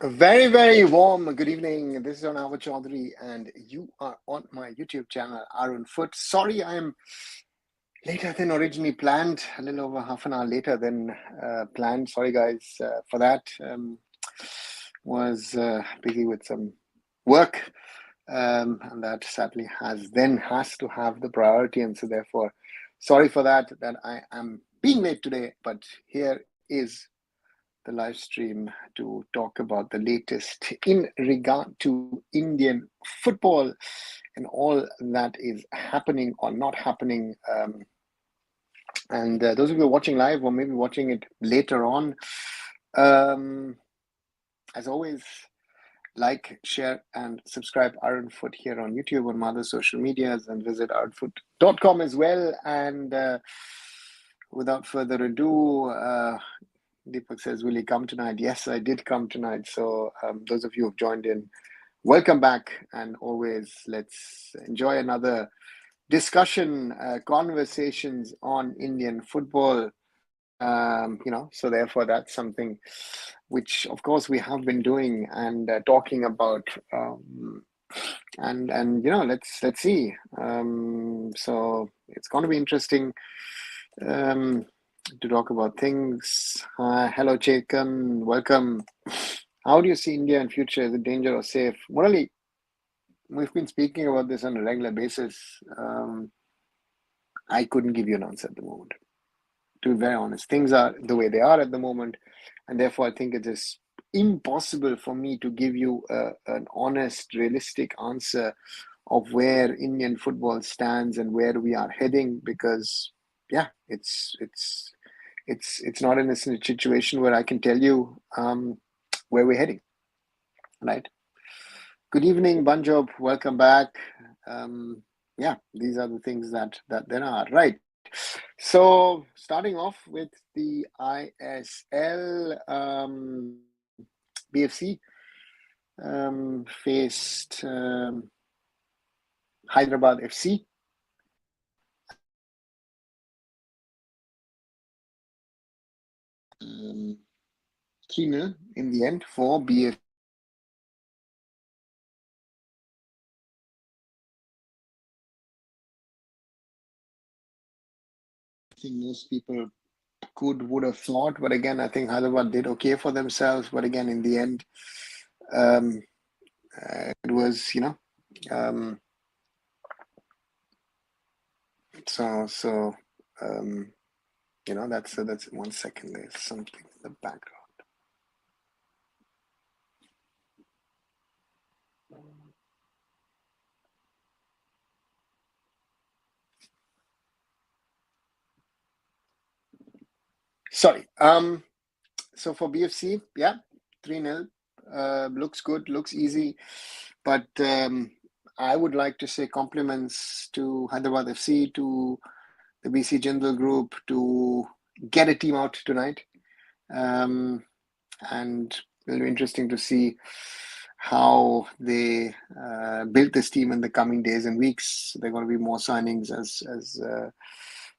A very, very warm good evening. This is Anwar Chaudhary, and you are on my YouTube channel, arunfoot. Sorry, I am later than originally planned, a little over half an hour later than planned. Sorry, guys, for that. Was busy with some work, and that sadly has to have the priority, and so therefore, sorry for that I am being late today. But here is the live stream to talk about the latest in regard to Indian football and all that is happening or not happening. And those of you watching live or maybe watching it later on, as always, like, share, and subscribe arunfoot here on YouTube, on my other social medias, and visit arunfoot.com as well. And without further ado, Deepak says, will he come tonight? Yes, I did come tonight. So those of you who've joined in, welcome back. And always, let's enjoy another discussion, conversations on Indian football. So therefore, that's something which, of course, we have been doing and talking about. And let's see. So it's going to be interesting. To talk about things. Hello, Chetan. Welcome. How do you see India in future? Is it danger or safe? Murali, we've been speaking about this on a regular basis. I couldn't give you an answer at the moment. To be very honest, things are the way they are at the moment, and therefore I think it is impossible for me to give you an honest, realistic answer of where Indian football stands and where we are heading, because it's not in a situation where I can tell you where we're heading, right? Good evening, Banjob. Welcome back. These are the things that there are, right? So starting off with the ISL, BFC faced Hyderabad FC. 3-0 in the end for BFC. I think most people would have thought, but again, I think Hyderabad did okay for themselves. But again, in the end, it was, that's 1 second. There's something in the background. Sorry. So for BFC, 3-0. Looks good, looks easy. But I would like to say compliments to Hyderabad FC, to the BC Jindal Group, to get a team out tonight. And it'll be interesting to see how they build this team in the coming days and weeks. There are going to be more signings as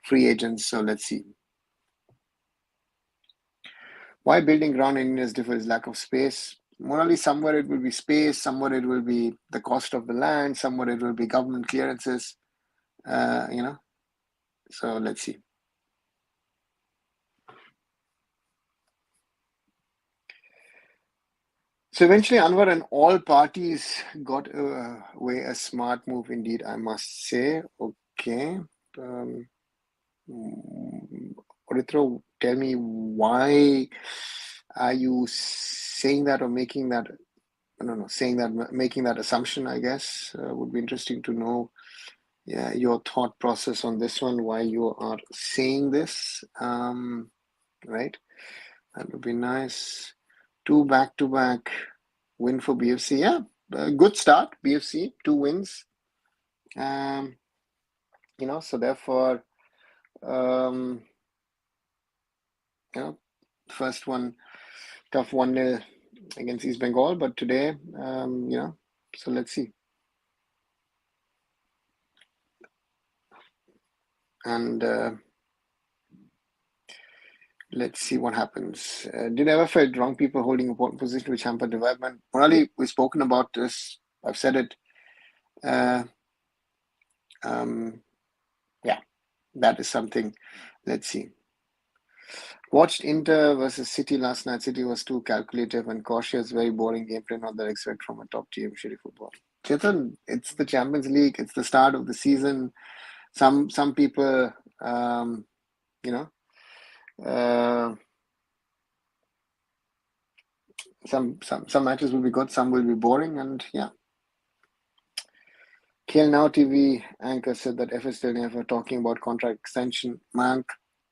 free agents. So let's see. Why building ground in India is different is lack of space. Morally, somewhere it will be space, somewhere it will be the cost of the land, somewhere it will be government clearances, So let's see. So eventually, Anwar and all parties got away a smart move indeed, I must say. Okay. Orithro, tell me, why are you saying that or making that? I don't know, making that assumption, I guess, would be interesting to know. Your thought process on this one, why you are saying this, right? That would be nice. 2 back-to-back win for BFC. Yeah, good start, BFC, 2 wins. So therefore, first one, tough 1-0 against East Bengal, but today, so let's see. And Let's see what happens. Did I ever felt wrong people holding important positions which hamper development? Morally, we've spoken about this. I've said it. Yeah, that is something. Let's see. Watched Inter versus City last night. City was too calculative and cautious. Very boring gameplay. Not that I expect from a top team. Shitty football. Chetan, it's the Champions League. It's the start of the season. Some people, you know, some matches will be good. Some will be boring. And yeah. KL Now TV anchor said that FS still never talking about contract extension. Mank,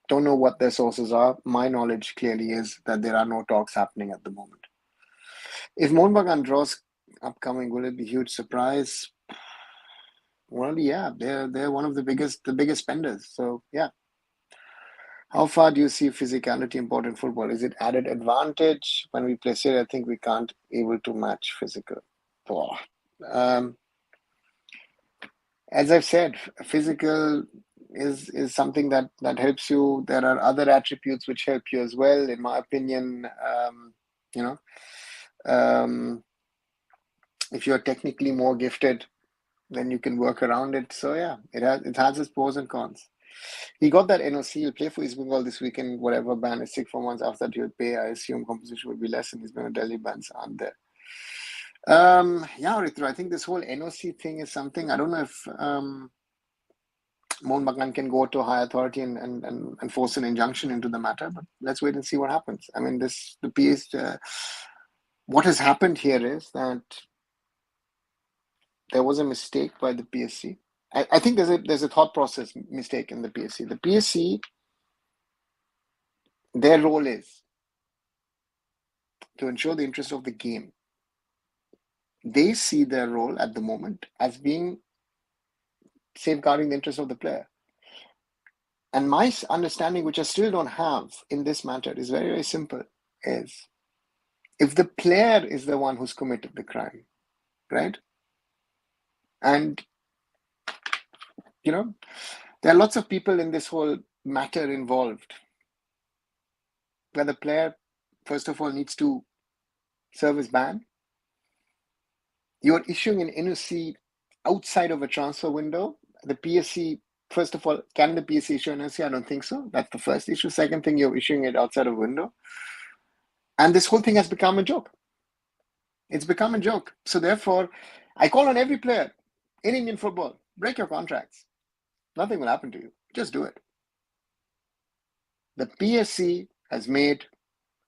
don't know what their sources are. My knowledge clearly is that there are no talks happening at the moment. If Mohun Bagan draws upcoming, will it be a huge surprise? Well, yeah, they're one of the biggest spenders. So yeah. How far do you see physicality important in football? Is it added advantage when we play Syria? I think we can't able to match physical. As I've said, physical is something that helps you. There are other attributes which help you as well. In my opinion, if you're technically more gifted, then you can work around it. So yeah, it has its pros and cons. He got that NOC. He'll play for East Bengal this weekend. Whatever ban is 6 months after that, he'll pay. I assume compensation will be less, and East Bengal Delhi bans aren't there. Yeah, Ritra, I think this whole NOC thing is something, I don't know if Mohun Bagan can go to a high authority and force an injunction into the matter, but let's wait and see what happens. I mean, what has happened here is that there was a mistake by the PSC. I think there's a thought process mistake in the PSC. The PSC, their role is to ensure the interest of the game. They see their role at the moment as being safeguarding the interest of the player. And my understanding, which I still don't have in this matter, is very, very simple, is if the player is the one who's committed the crime, right? And, there are lots of people in this whole matter involved, where the player, first of all, needs to serve his ban. You're issuing an NOC outside of a transfer window. The PSC, first of all, can the PSC issue an NOC? I don't think so. That's the first issue. Second thing, you're issuing it outside of a window. And this whole thing has become a joke. It's become a joke. So therefore, I call on every player in Indian football, break your contracts. Nothing will happen to you. Just do it. The PSC has made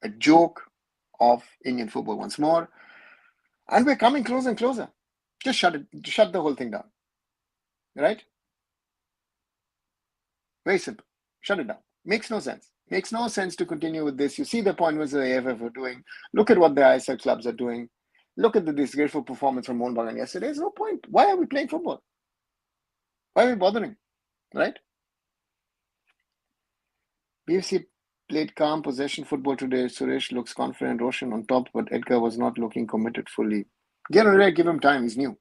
a joke of Indian football once more. And we're coming closer and closer. Just shut the whole thing down. Right? Very simple. Shut it down. Makes no sense. Makes no sense to continue with this. You see the point what the AIFF are doing. Look at what the ISL clubs are doing. Look at the disgraceful performance from Mohun Bagan yesterday. There's no point. Why are we playing football? Why are we bothering? Right? BFC played calm possession football today. Suresh looks confident. Roshan on top, but Edgar was not looking committed fully. Get on right, give him time. He's new.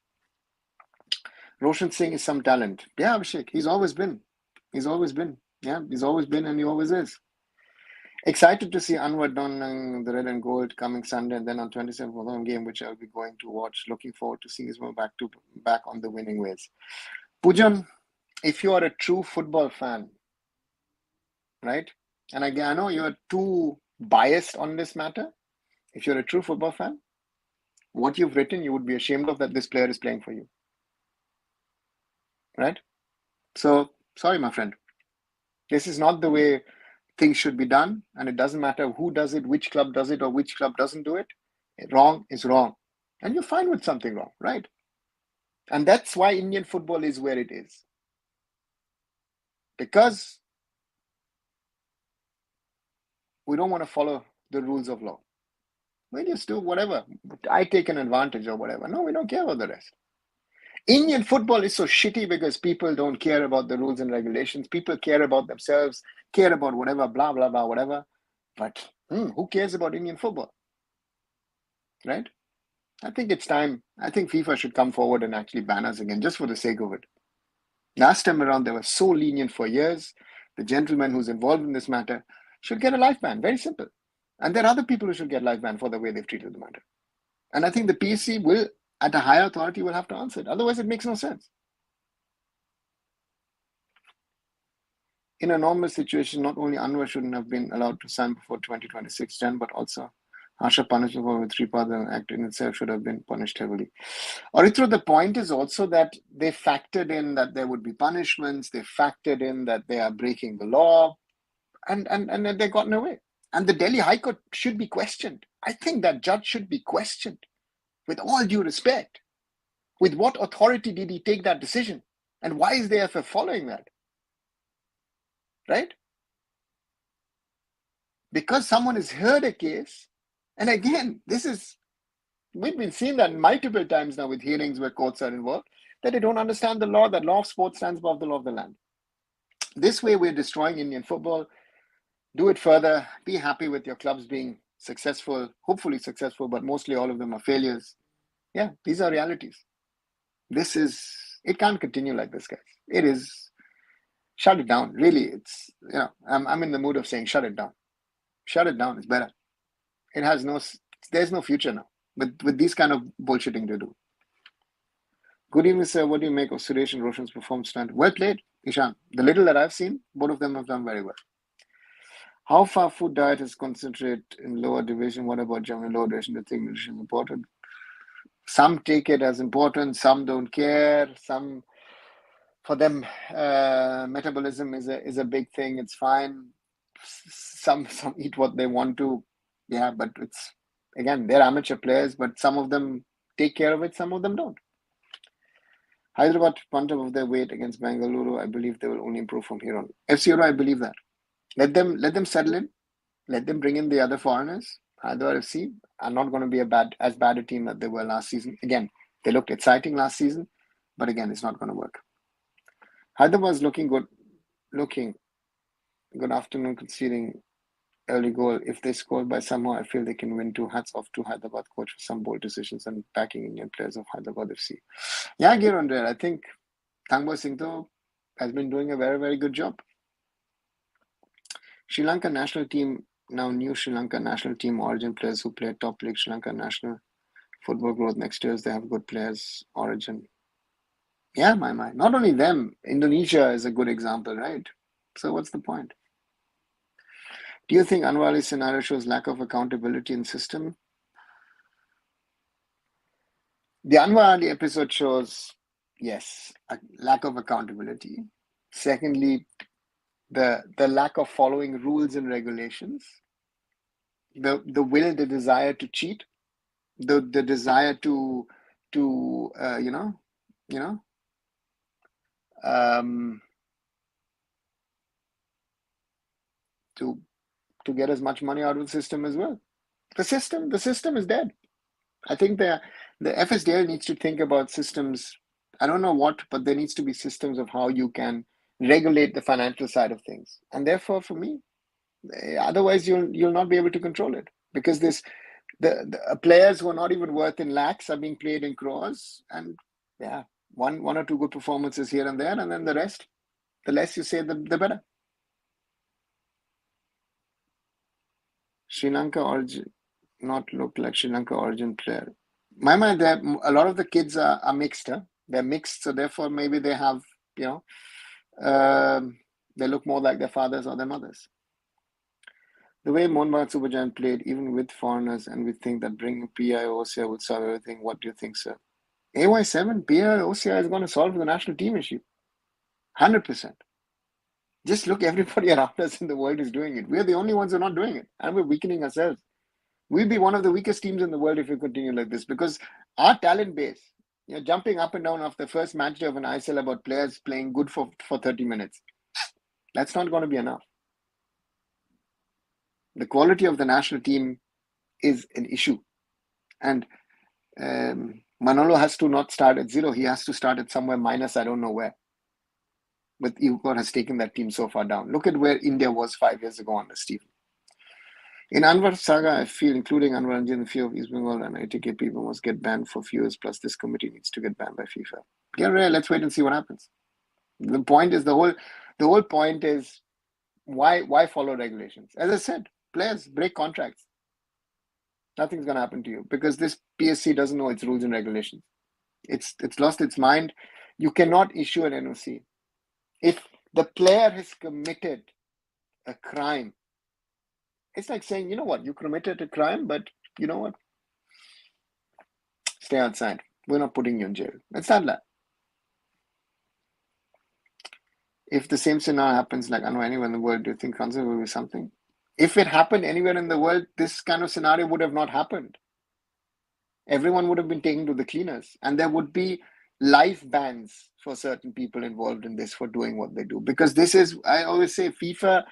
Roshan Singh is some talent. Yeah, Abhishek. He's always been. Yeah, he's always been and he always is. Excited to see Anwar donning the red and gold coming Sunday and then on 27th for home game, which I'll be going to watch. Looking forward to seeing his move back on the winning ways. Pujan, if you are a true football fan, right? And again, I know you're too biased on this matter. If you're a true football fan, what you've written, you would be ashamed of that this player is playing for you. Right? So, sorry, my friend. This is not the way things should be done, and it doesn't matter who does it, which club does it, or which club doesn't do it. Wrong is wrong. And you're fine with something wrong, right? And that's why Indian football is where it is. Because we don't want to follow the rules of law. We just do whatever. I take an advantage or whatever. No, we don't care about the rest. Indian football is so shitty because people don't care about the rules and regulations. People care about themselves, care about whatever, blah, blah, blah, whatever. But who cares about Indian football? Right? I think it's time. I think FIFA should come forward and actually ban us again, just for the sake of it. Last time around, they were so lenient for years. The gentleman who's involved in this matter, should get a life ban. Very simple. And there are other people who should get life ban for the way they've treated the matter. And I think the PSC will, at a higher authority, will have to answer it. Otherwise, it makes no sense. In a normal situation, not only Anwar shouldn't have been allowed to sign before 2026 Jan, but also harsher punishment for a 3-part act in itself should have been punished heavily. Arithro, the point is also that they factored in that there would be punishments. They factored in that they are breaking the law, and they've gotten away. And the Delhi High Court should be questioned. I think that judge should be questioned, with all due respect. With what authority did he take that decision? And why is the AIFF following that? Right? Because someone has heard a case, and again, we've been seeing that multiple times now with hearings where courts are involved, that they don't understand the law, that law of sport stands above the law of the land. This way, we're destroying Indian football. Do it further. Be happy with your clubs being successful, hopefully successful, but mostly all of them are failures. Yeah, these are realities. It can't continue like this, guys. It is, shut it down. Really, I'm in the mood of saying shut it down. Shut it down. It's better. There's no future now with these kind of bullshitting to do. Good evening, sir. What do you make of Suresh and Roshan's performance tonight? Well played, Ishan. The little that I've seen, both of them have done very well. How far food diet is concentrated in lower division? What about general lower division? Do you think nutrition is important? Some take it as important, some don't care. Some, for them, metabolism is a big thing. It's fine. Some eat what they want to. Yeah, but it's, again, they're amateur players, but some of them take care of it, some of them don't. Hyderabad punt above their weight against Bengaluru. I believe they will only improve from here on. FC Euro, I believe that. Let them settle in. Let them bring in the other foreigners. Hyderabad FC are not going to be as bad a team that they were last season. Again, they looked exciting last season, but again, it's not going to work. Hyderabad is looking good. Good afternoon, conceding early goal. If they score by somehow, I feel they can win. Two hats off to Hyderabad coach for some bold decisions and backing Indian players of Hyderabad FC. Yeah, Giron, I think Thangbo Singto has been doing a very, very good job. Sri Lanka national team, now new Sri Lanka national team origin players who play top league Sri Lanka national football growth next year. They have good players origin. Yeah, my mind. Not only them, Indonesia is a good example, right? So what's the point? Do you think Anwar Ali's scenario shows lack of accountability in system? The Anwar Ali episode shows, yes, a lack of accountability. Secondly, the lack of following rules and regulations, the will, the desire to cheat, the desire to get as much money out of the system as well. The system is dead. I think the FSDL needs to think about systems. I don't know what, but there needs to be systems of how you can regulate the financial side of things. And therefore, for me, otherwise you'll not be able to control it, because the players who are not even worth in lakhs are being played in crores, and yeah, one or two good performances here and there, and then the rest, the less you say, the better. Sri Lanka origin not look like Sri Lanka origin player. My mind, a lot of the kids are mixed. Huh? They're mixed, so therefore maybe they have, they look more like their fathers or their mothers. The way Mohun Bagan Super Giant played, even with foreigners, and we think that bringing PI OCI would solve everything. What do you think, sir? AY7, PI OCI is going to solve the national team issue. 100%. Just look, everybody around us in the world is doing it. We're the only ones who are not doing it, and we're weakening ourselves. We'll be one of the weakest teams in the world if we continue like this, because our talent base, jumping up and down after the first match day of an ISL about players playing good for 30 minutes. That's not going to be enough. The quality of the national team is an issue. And Manolo has to not start at zero. He has to start at somewhere minus, I don't know where. But Igor has taken that team so far down. Look at where India was 5 years ago under Stephen. In Anwar saga, I feel, including Anwar Ali and the few of East Bengal and ITK people must get banned for few years, plus this committee needs to get banned by FIFA. Yeah, right, let's wait and see what happens. The point is, the whole point is, Why follow regulations? As I said, players break contracts. Nothing's going to happen to you because this PSC doesn't know its rules and regulations. It's lost its mind. You cannot issue an NOC. If the player has committed a crime, it's like saying, you know what, you committed a crime, but you know what? Stay outside. We're not putting you in jail. It's not that. If the same scenario happens like anywhere in the world, do you think concert will be something? If it happened anywhere in the world, this kind of scenario would have not happened. Everyone would have been taken to the cleaners, and there would be life bans for certain people involved in this for doing what they do. Because this is, I always say, FIFA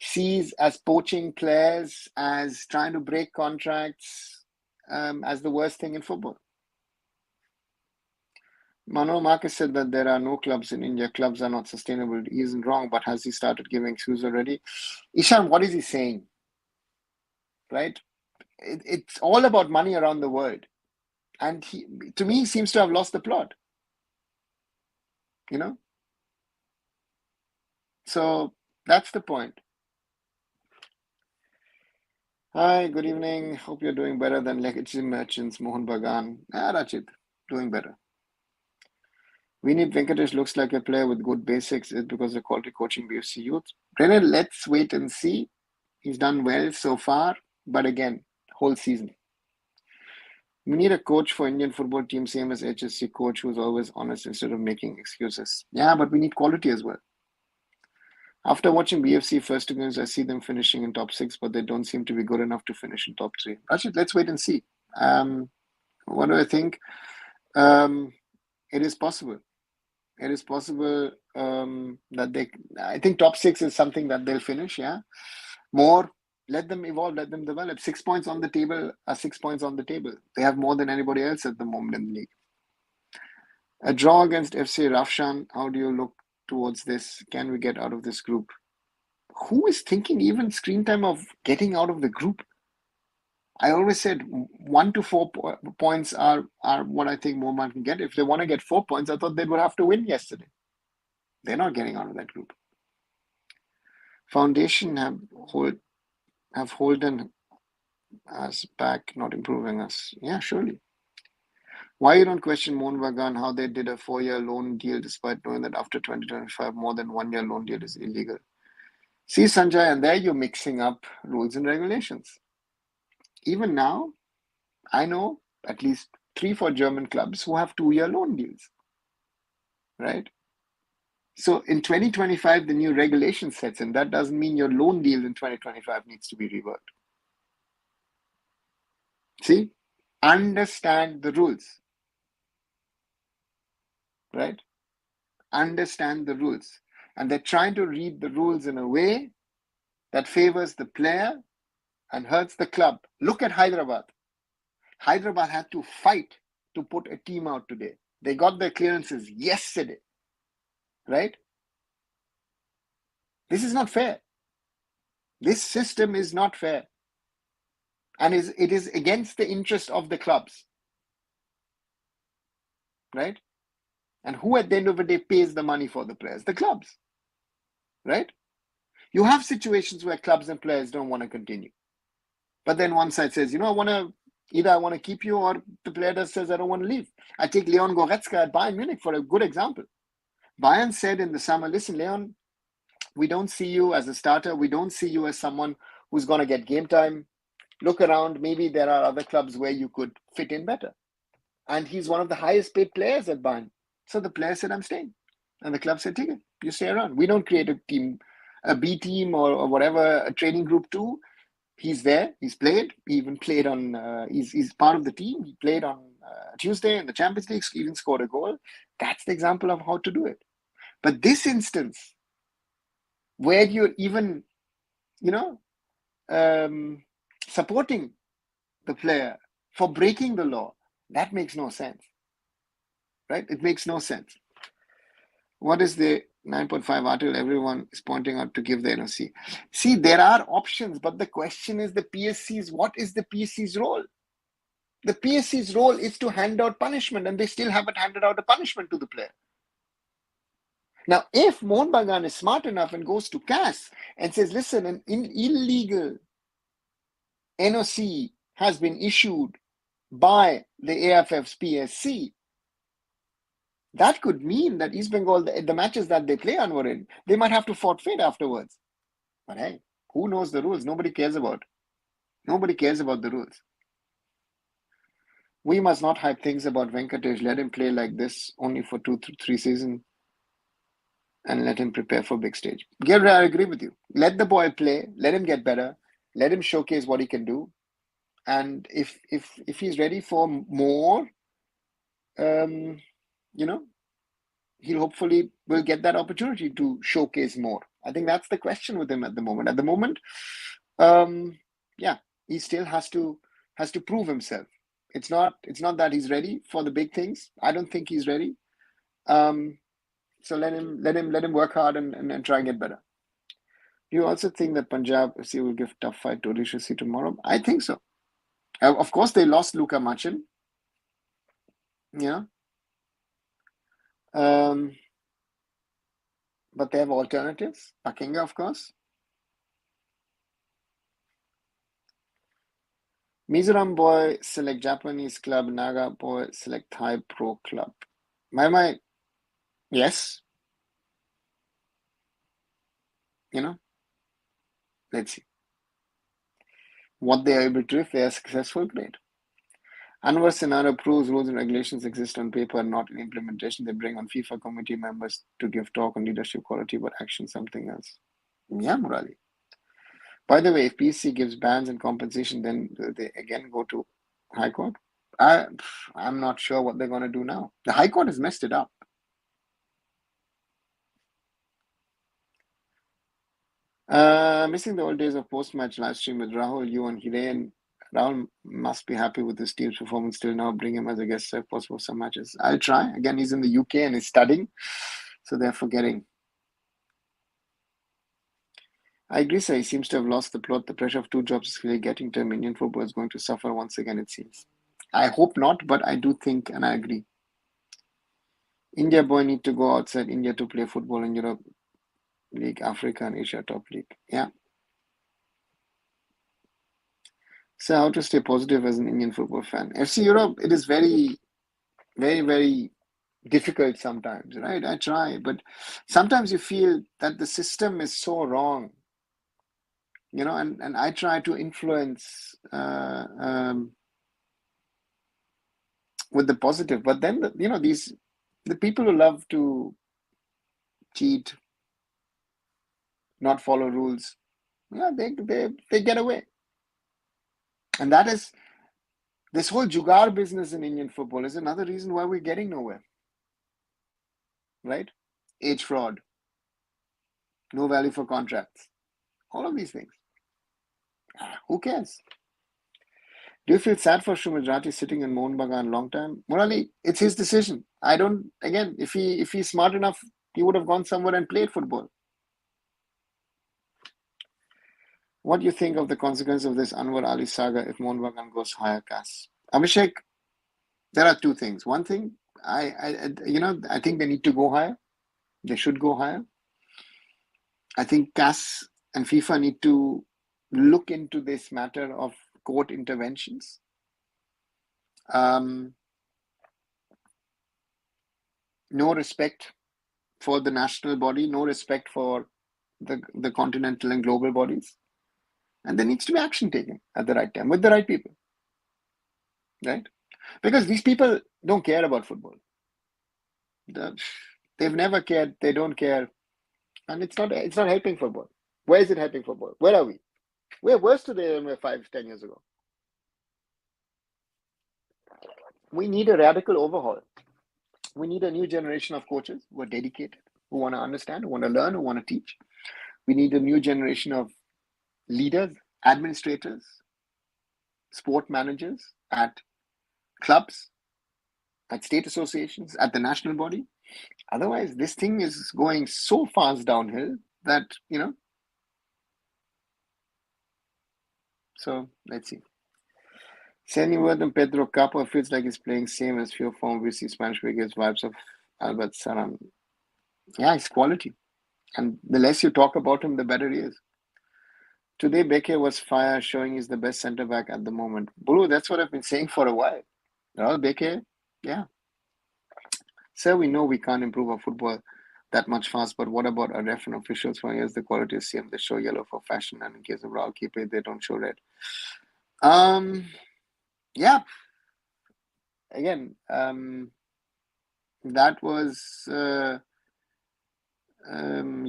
sees as poaching players, as trying to break contracts, as the worst thing in football. Mano Marcus said that there are no clubs in India. Clubs are not sustainable. He isn't wrong, but has he started giving excuses already? Ishan, what is he saying? Right? It's all about money around the world. And he, to me, seems to have lost the plot. You know? So that's the point. Hi, good evening. Hope you're doing better than Legacy Merchants, Mohun Bagan. Rachit, doing better. We need Venkatesh looks like a player with good basics. It's because of quality coaching BFC youth. Brennan, let's wait and see. He's done well so far, but again, whole season. We need a coach for Indian football team, same as HSC coach, who's always honest instead of making excuses. Yeah, but we need quality as well. After watching BFC first two games, I see them finishing in top 6, but they don't seem to be good enough to finish in top 3. Rashid, let's wait and see. What do I think? It is possible. It is possible that they, I think top 6 is something that they'll finish, yeah. More, let them evolve, let them develop. 6 points on the table are 6 points on the table. They have more than anybody else at the moment in the league. A draw against FC Rafshan, how do you look towards this? Can we get out of this group? Who is thinking even screen time of getting out of the group? I always said 1 to 4 points are what I think Mohun can get. If they want to get 4 points, I thought they would have to win yesterday. They're not getting out of that group. Foundation have holden us back, not improving us. Yeah, surely. Why you don't question Mohun Bagan how they did a 4-year loan deal despite knowing that after 2025 more than 1-year loan deal is illegal? See, Sanjay, and there you're mixing up rules and regulations. Even now, I know at least 3-4 German clubs who have 2-year loan deals, right? So in 2025, the new regulation sets in. That doesn't mean your loan deal in 2025 needs to be reworked. See, understand the rules, right? Understand the rules. And they're trying to read the rules in a way that favors the player and hurts the club. Look at Hyderabad. Hyderabad had to fight to put a team out today. They got their clearances yesterday, right? This is not fair. This system is not fair. And it is against the interest of the clubs, right? And who at the end of the day pays the money for the players? The clubs, right? You have situations where clubs and players don't want to continue. But then one side says, I want to keep you, or the player says, I don't want to leave. I take Leon Goretzka at Bayern Munich for a good example. Bayern said in the summer, listen, Leon, we don't see you as a starter. We don't see you as someone who's going to get game time. Look around. Maybe there are other clubs where you could fit in better. And he's one of the highest paid players at Bayern. So the player said, I'm staying. And the club said, take it. You stay around. We don't create a team, a B team or whatever, a training group too. He's there. He's played. He even played on, he's part of the team. He played on Tuesday in the Champions League, even scored a goal. That's the example of how to do it. But this instance, where you're even, supporting the player for breaking the law, that makes no sense, right? It makes no sense. What is the 9.5 article everyone is pointing out to give the NOC? See, there are options, but the question is what is the PSC's role? The PSC's role is to hand out punishment, and they still haven't handed out a punishment to the player. Now, if Mohun Bagan is smart enough and goes to CAS and says, listen, an illegal NOC has been issued by the AIFF's PSC, that could mean that East Bengal, the matches that they play Anwar in, they might have to forfeit afterwards. But hey, who knows the rules? Nobody cares about. Nobody cares about the rules. We must not hype things about Venkatesh. Let him play like this only for 2-3 seasons and let him prepare for big stage. Gary, I agree with you. Let the boy play. Let him get better. Let him showcase what he can do. And if he's ready for more, he'll hopefully will get that opportunity to showcase more. I think that's the question with him at the moment. At the moment, he still has to prove himself. It's not that he's ready for the big things. I don't think he's ready. So let him work hard and try and get better. Do you also think that Punjab FC will give tough fight to Odisha FC tomorrow? I think so. Of course, they lost Luka Machin. Yeah. But they have alternatives. Pakenga, of course. Mizoram boy select Japanese club. Naga boy select Thai pro club. My, yes. Let's see what they are able to do. If they are successful, great. Anwar scenario proves rules and regulations exist on paper, not in implementation. They bring on FIFA committee members to give talk on leadership quality, but action something else. Yeah, Murali. By the way, if PC gives bans and compensation, then they again go to High Court. I'm not sure what they're going to do now. The High Court has messed it up. Missing the old days of post-match live stream with Rahul, you and Hire, and Rahul must be happy with his team's performance till now. Bring him as a guest if possible for some matches. I'll try. Again, he's in the UK and he's studying, so they're forgetting. I agree, sir. He seems to have lost the plot. The pressure of 2 jobs is really getting to him. Indian football is going to suffer once again, it seems. I hope not, but I do think and I agree. India boy need to go outside India to play football in Europe League, Africa and Asia top league. Yeah. So how to stay positive as an Indian football fan? FC Europe, it is very, very, very difficult sometimes, right? I try, but sometimes you feel that the system is so wrong, and I try to influence with the positive, but then the people who love to cheat, not follow rules, they get away. And that is this whole jugaad business in Indian football is another reason why we're getting nowhere, right? Age fraud, no value for contracts, all of these things. Who cares? Do you feel sad for Shumat Rati sitting in Mohun Bagan long time? Murali, it's his decision. I don't. Again, if he's smart enough, he would have gone somewhere and played football. What do you think of the consequence of this Anwar Ali saga if Mohun Bagan goes higher CAS? Abhishek, there are 2 things. One thing, I think they need to go higher. They should go higher. I think CAS and FIFA need to look into this matter of court interventions. No respect for the national body, no respect for the continental and global bodies. And there needs to be action taken at the right time with the right people, right? Because these people don't care about football. They've never cared. They don't care. And it's not helping football. Where is it helping football? Where are we? We're worse today than we were 5-10 years ago. We need a radical overhaul. We need a new generation of coaches who are dedicated, who want to understand, who want to learn, who want to teach. We need a new generation of leaders, administrators, sport managers at clubs, at state associations, at the national body. Otherwise, this thing is going so fast downhill that, So let's see. Any word on Pedro Capo feels like he's playing same as few form we see Spanish gives vibes of Albert Saran. Yeah, it's quality. And the less you talk about him, the better he is. Today, Beke was fire, showing he's the best centre back at the moment. Bulu, that's what I've been saying for a while. Well, Beke, yeah. Sir, we know we can't improve our football that much fast, but what about our ref and officials? For years, the quality is same. They show yellow for fashion, and in case of Raul Keeper, they don't show red. Yeah. Again, that was, you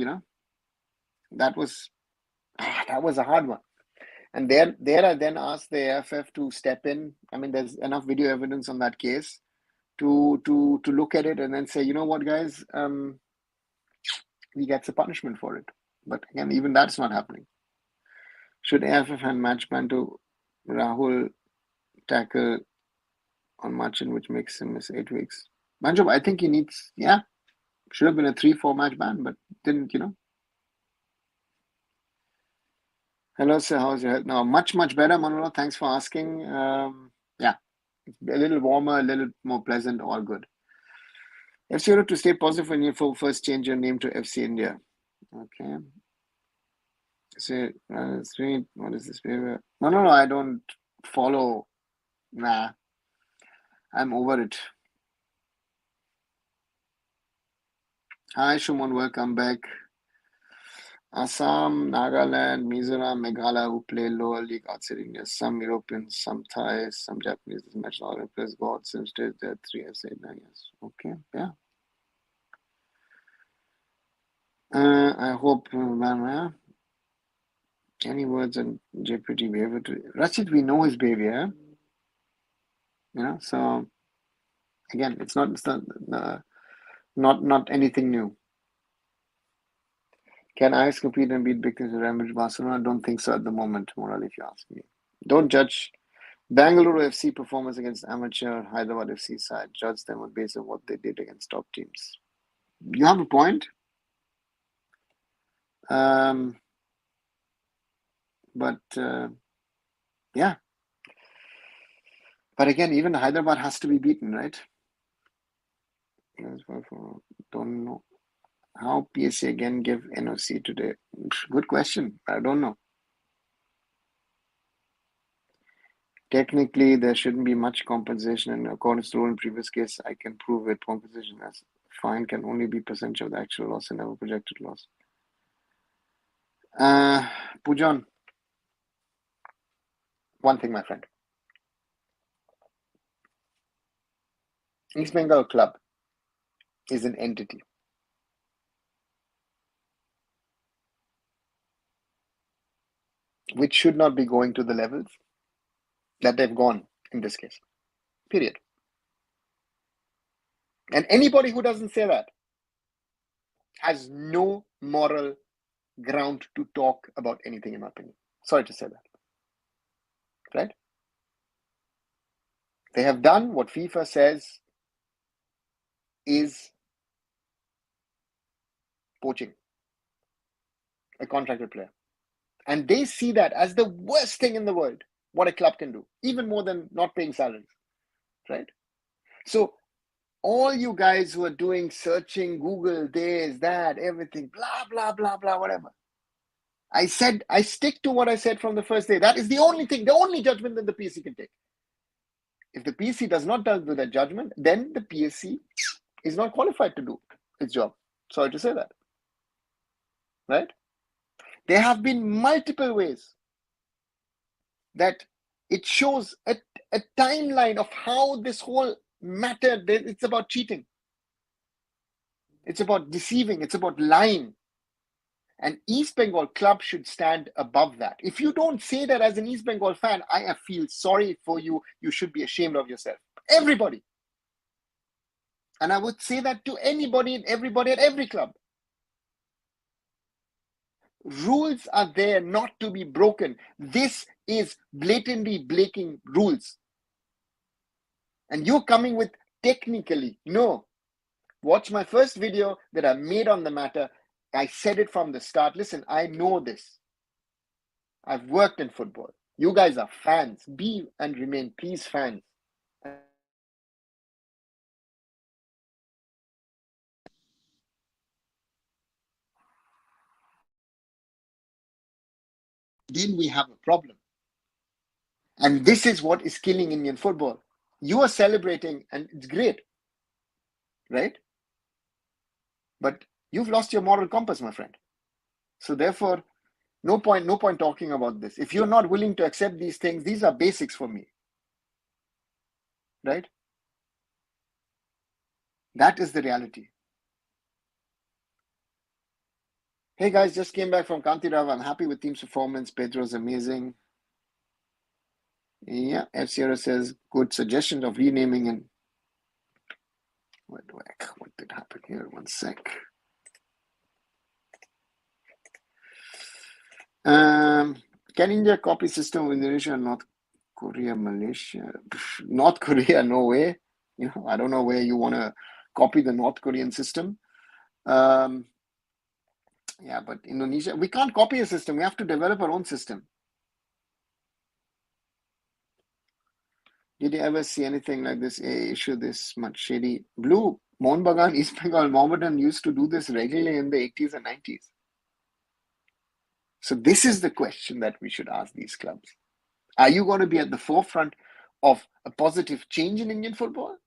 know, that was a hard one. And there I then asked the AIFF to step in. I mean, there's enough video evidence on that case to look at it and then say, you know what, guys, he gets a punishment for it. But again, even that's not happening. Should AIFF hand match ban to Rahul tackle on Marchin, which makes him miss 8 weeks? Manjob, I think he needs, should have been a 3-4 match ban, but didn't, Hello, sir. How's your health now? Much, much better, Manolo. Thanks for asking. Yeah, it's a little warmer, a little more pleasant, all good. FC Europe to stay positive when you first change your name to FC India. Okay. So, sweet. What is this behavior? No, I don't follow. Nah, I'm over it. Hi, Shumon. Welcome back. Assam, Nagaland, Mizoram, Meghalaya who play lower league outside India. Some Europeans, some Thais, some Japanese. This match all players God since there 3 years, 8, 9 years. Okay, yeah. I hope, man, any words on JPT behavior to Rashid, we know his behavior, so again, it's not anything new. Can Ajax compete and beat big teams in Real Madrid, Barcelona? I don't think so at the moment, Moral, if you ask me. Don't judge Bengaluru FC performance against amateur Hyderabad FC side. Judge them on basis of what they did against top teams. You have a point. But yeah. But again, even Hyderabad has to be beaten, right? Don't know. How PSA again give NOC today? Good question. I don't know. Technically, there shouldn't be much compensation, and according to the rule in previous case, I can prove it. Compensation as fine can only be percentage of the actual loss and never projected loss. Pujan, one thing, my friend. East Bengal Club is an entity. Which should not be going to the levels that they've gone in this case. Period. And anybody who doesn't say that has no moral ground to talk about anything, in my opinion. Sorry to say that. Right? They have done what FIFA says is poaching a contracted player. And they see that as the worst thing in the world, what a club can do, even more than not paying salaries. Right? So all you guys who are doing searching, Google, this, that, everything, blah, blah, blah, blah, whatever. I stick to what I said from the first day. That is the only thing, the only judgment that the PSC can take. If the PSC does not do that judgment, then the PSC is not qualified to do its job. Sorry to say that. Right? There have been multiple ways that it shows a timeline of how this whole matter, it's about cheating. It's about deceiving. It's about lying. And East Bengal club should stand above that. If you don't say that as an East Bengal fan, I feel sorry for you. You should be ashamed of yourself. Everybody. And I would say that to anybody and everybody at every club. Rules are there not to be broken. This is blatantly breaking rules. And you're coming with technically. No. Watch my first video that I made on the matter. I said it from the start. Listen, I know this. I've worked in football. You guys are fans. Be and remain, please, fans. then we have a problem. And this is what is killing Indian football. You are celebrating, and it's great, right? But you've lost your moral compass, my friend. So therefore, no point talking about this. If you're not willing to accept these things, these are basics for me, right? That is the reality. Hey guys, just came back from Kantirav. I'm happy with team's performance. Pedro's amazing. Yeah, F Sierra says good suggestion of renaming and what did happen here? One sec. Can India copy system of Indonesia and North Korea, Malaysia? North Korea, no way. I don't know where you want to copy the North Korean system. Yeah, but Indonesia, we can't copy a system. We have to develop our own system. Did you ever see anything like this issue this much shady? Blue, Mohun Bagan, East Bengal, Mohammedan used to do this regularly in the 80s and 90s. So this is the question that we should ask these clubs. Are you going to be at the forefront of a positive change in Indian football?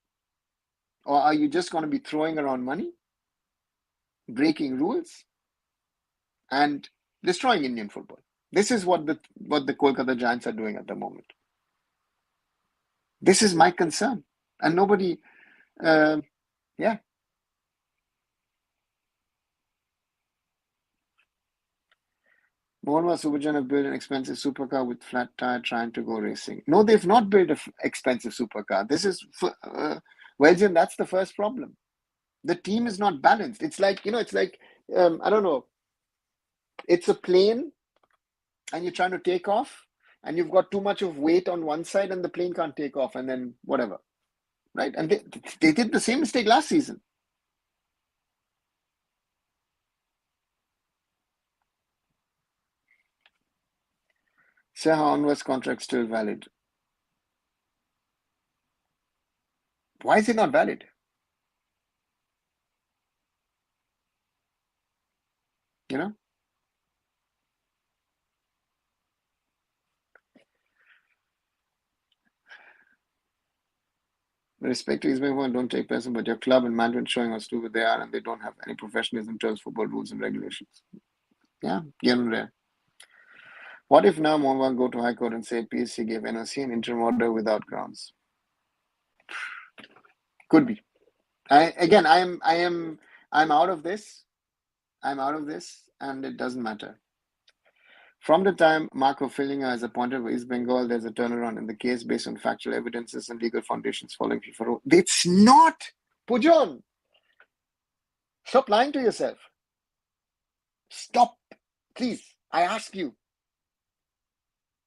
Or are you just going to be throwing around money, breaking rules, and destroying Indian football? This is what the Kolkata Giants are doing at the moment. This is my concern. And nobody, yeah. Mohun Superjan have built an expensive supercar with flat tire trying to go racing. No, they've not built an expensive supercar. This is, Weljan, that's the first problem. The team is not balanced. It's like, I don't know, it's a plane and you're trying to take off and you've got too much of weight on one side and the plane can't take off and then whatever, right? And they did the same mistake last season. So how Anwar's contract still valid? Why is it not valid? With respect to East Bengal, don't take person, but your club and management showing how stupid they are and they don't have any professionalism in terms of football rules and regulations. Yeah, rare. What if now Mohun go to High Court and say PSC gave NOC an interim order without grounds? Could be. I'm out of this. I'm out of this, and it doesn't matter. From the time Marco Fillinger is appointed by East Bengal, there's a turnaround in the case based on factual evidences and legal foundations following FIFA rule. It's not, Pujon. Stop lying to yourself. Stop, please. I ask you.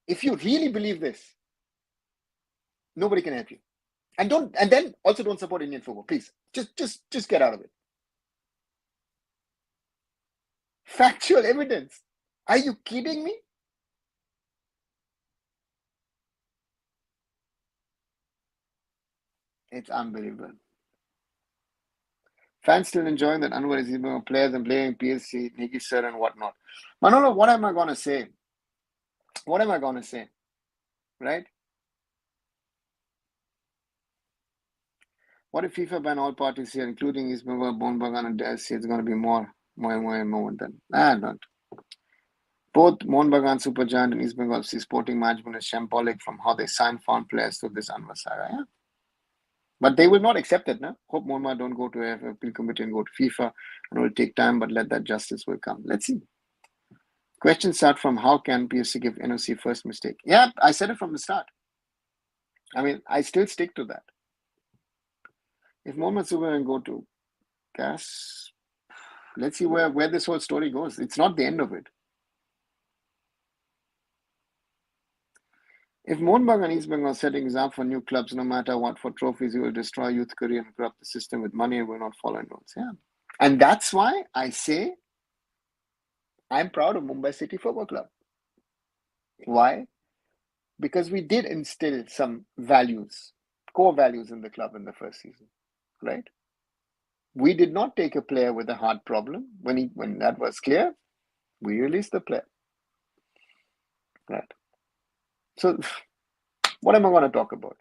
If you really believe this, nobody can help you. And then also don't support Indian football, please. Just get out of it. Factual evidence. Are you kidding me? It's unbelievable. Fans still enjoying that Anwar is even players and playing PSC, Niki sir and whatnot. Manolo, what am I going to say? What am I going to say? Right? What if FIFA ban all parties here, including East Bengal, Mohun Bagan and FC? It's going to be more than not. Both Mohun Bagan Super Giant and East Bengal FC sporting management is shambolic from how they sign foreign players to this Anwar saga. Yeah? But they will not accept it. No? Hope Mohun don't go to AIFF appeal committee and go to FIFA, and it will take time, but let that justice will come. Let's see. Questions start from how can PFC give NOC first mistake? Yeah, I said it from the start. I mean, I still stick to that. If Mohammad Subban go to CAS, let's see where this whole story goes. It's not the end of it. If Mohun Bagan and East Bengal are setting example for new clubs, no matter what, for trophies, you will destroy youth career and corrupt the system with money and will not follow rules. Yeah. And that's why I say I'm proud of Mumbai City Football Club. Why? Because we did instill some values, core values in the club in the first season, right? We did not take a player with a heart problem. When that was clear, we released the player. Right. So, what am I going to talk about?